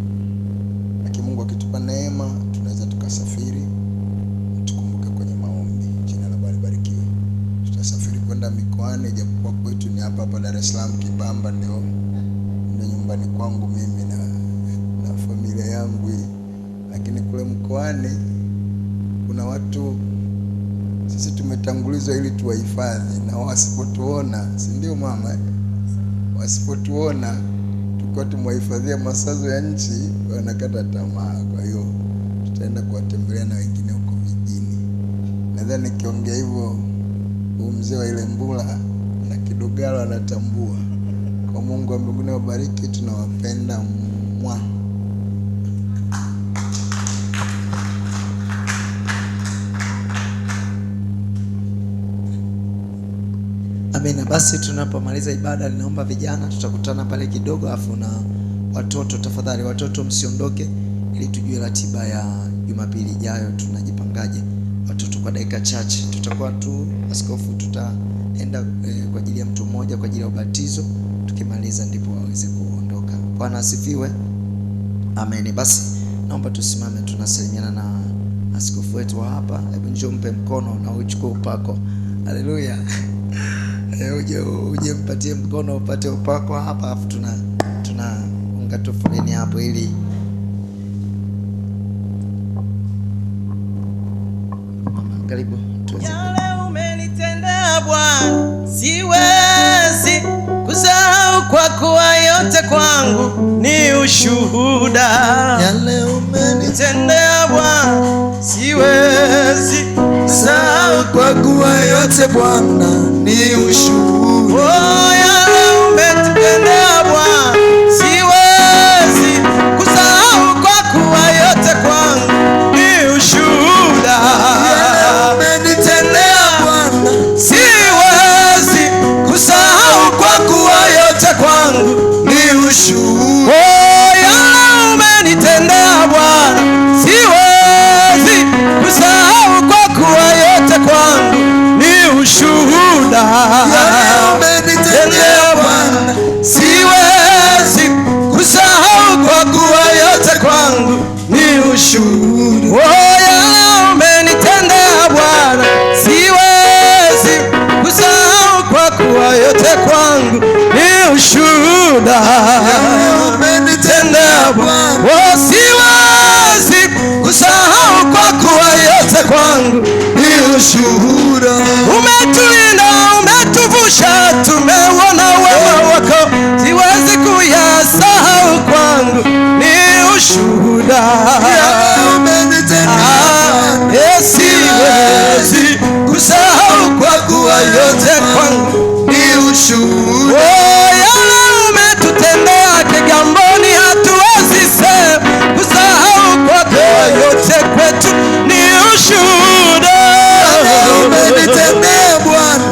Lakini Mungu akitupa neema tunaweza tukasafiri. Tukumbuke kwenye maombi. Jina la Bwana libarikiwe. Tutasafiri kwenda mikoani, japokuwa kwetu ni hapa Dar es Salaam Kibamba, ndio nyumbani kwangu mimi na familia yangu hii. Lakini kule mkoani kuna watu sisi tumetangulizwa ili tuwahifadhi, na wasipotuona, si ndio mama? Wasipotuona tukiwa tumewahifadhia masazo ya nchi, wanakata tamaa. Kwa hiyo tutaenda kuwatembelea na wengine huko vijijini. Nadhani nikiongea hivyo mzee wa ile Mbula na Kidogalo anatambua. Kwa Mungu wa mbinguni wabariki, tunawapenda mwa. Amina. Basi tunapomaliza ibada, ninaomba vijana tutakutana pale kidogo, afu na watoto, tafadhali watoto msiondoke, ili tujue ratiba ya Jumapili ijayo tunajipangaje. Watoto kwa dakika chache tutakuwa tu, askofu tutaenda kwa ajili ya mtu mmoja kwa ajili ya ubatizo, tukimaliza ndipo waweze kuondoka. Bwana asifiwe. Amen. Basi naomba tusimame, tunasalimiana na askofu wetu wa hapa. Hebu njoo mpe mkono na uchukue upako. Haleluya. Uje mpatie mkono upate upako hapa, afu tunaunga tu foleni hapo ili mama, karibu tuweze. Yale umenitendea Bwana siwezi kusahau, kwa kuwa yote kwangu ni ushuhuda. Yale umenitendea Bwana siwezi kusahau, kwa kuwa yote Bwana ni ushuhuda. Oh, yale umetutendea Bwana siwezi kusahau, kwa kuwa yote kwangu ni ushuhuda. Yale umenitendea Bwana siwezi kusahau, kwa kuwa yote kwangu ni ushuhuda. Oh, yale umenitendea Bwana siwezi kusahau, kwa kuwa yote kwangu ni ushuhuda. Yale umenitendea Bwana siwezi kusahau, kwa kuwa yote kwangu ni ushuhuda. Oh, yale umenitendea Bwana siwezi kusahau, kwa kuwa yote kwangu ni ushuhuda. Yale umenitendea Bwana oh, siwezi kusahau, kwa kuwa yote kwangu ni ushuhuda. Umetulinda, umetuvusha, tumeuona wema wako, siwezi kuyasahau, kwangu ni ushuhuda. Yale umenitendea siwezi kusahau, kwa kuwa yote kwangu ni ushuhuda. Oh, yale umetutendea Kigamboni hatuwezi kusahau, kwa kuwa yote kwetu ni ushuhuda. Yale umenitendea Bwana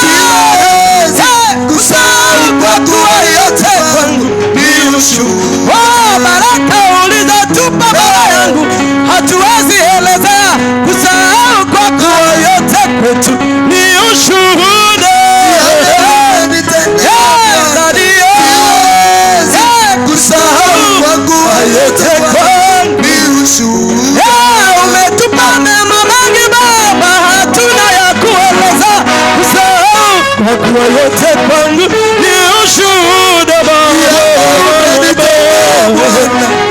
siwezi kusahau, kwa kuwa yote kwangu ni ushuhuda. Oh, baraka ulizotupa Baba yangu hatuwezi elezea, kusahau, kwa kuwa yote kwetu ni ushuhuda. Kusahau, kwa kuwa yote kwangu ni ushuhuda. Umetupa neema mengi Baba, hatuna ya kueleza, kusahau, kwa kuwa yote kwangu ni ushuhuda.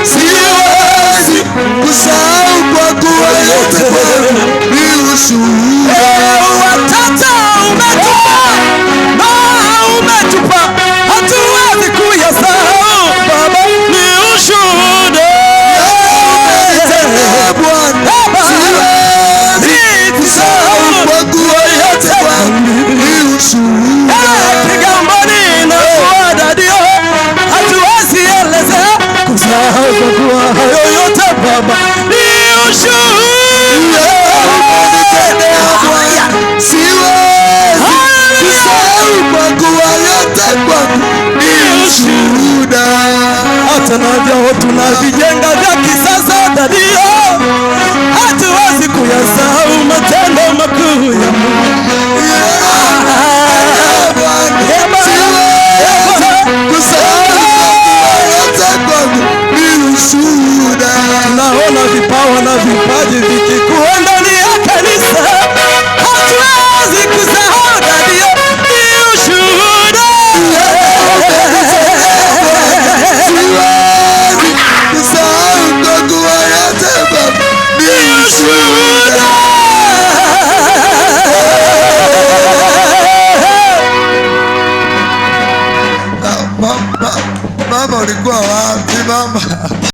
Siwezi kusahau, kwa kuwa yote kwangu ni ushuhuda. Watoto umetupa, umetupa, hatuwezi kuyasahau Baba, ni ushuhuda. Siwezi kusahau, kwa kuwa yote kwangu ni ushuhuda. Kigamboni na kuadadio hatuwezi elezea, kusahau, kwa kuwa hayo yote Baba ni ushuhuda. Siwezi kusahau, kwa kuwa yote kwangu ni ushuhuda. Hata na vyao tunavijenga vya kisasa dadio, hatuwezi kuyasahau matendo makuu ya Mungu. Mama ulikuwa wapi mama?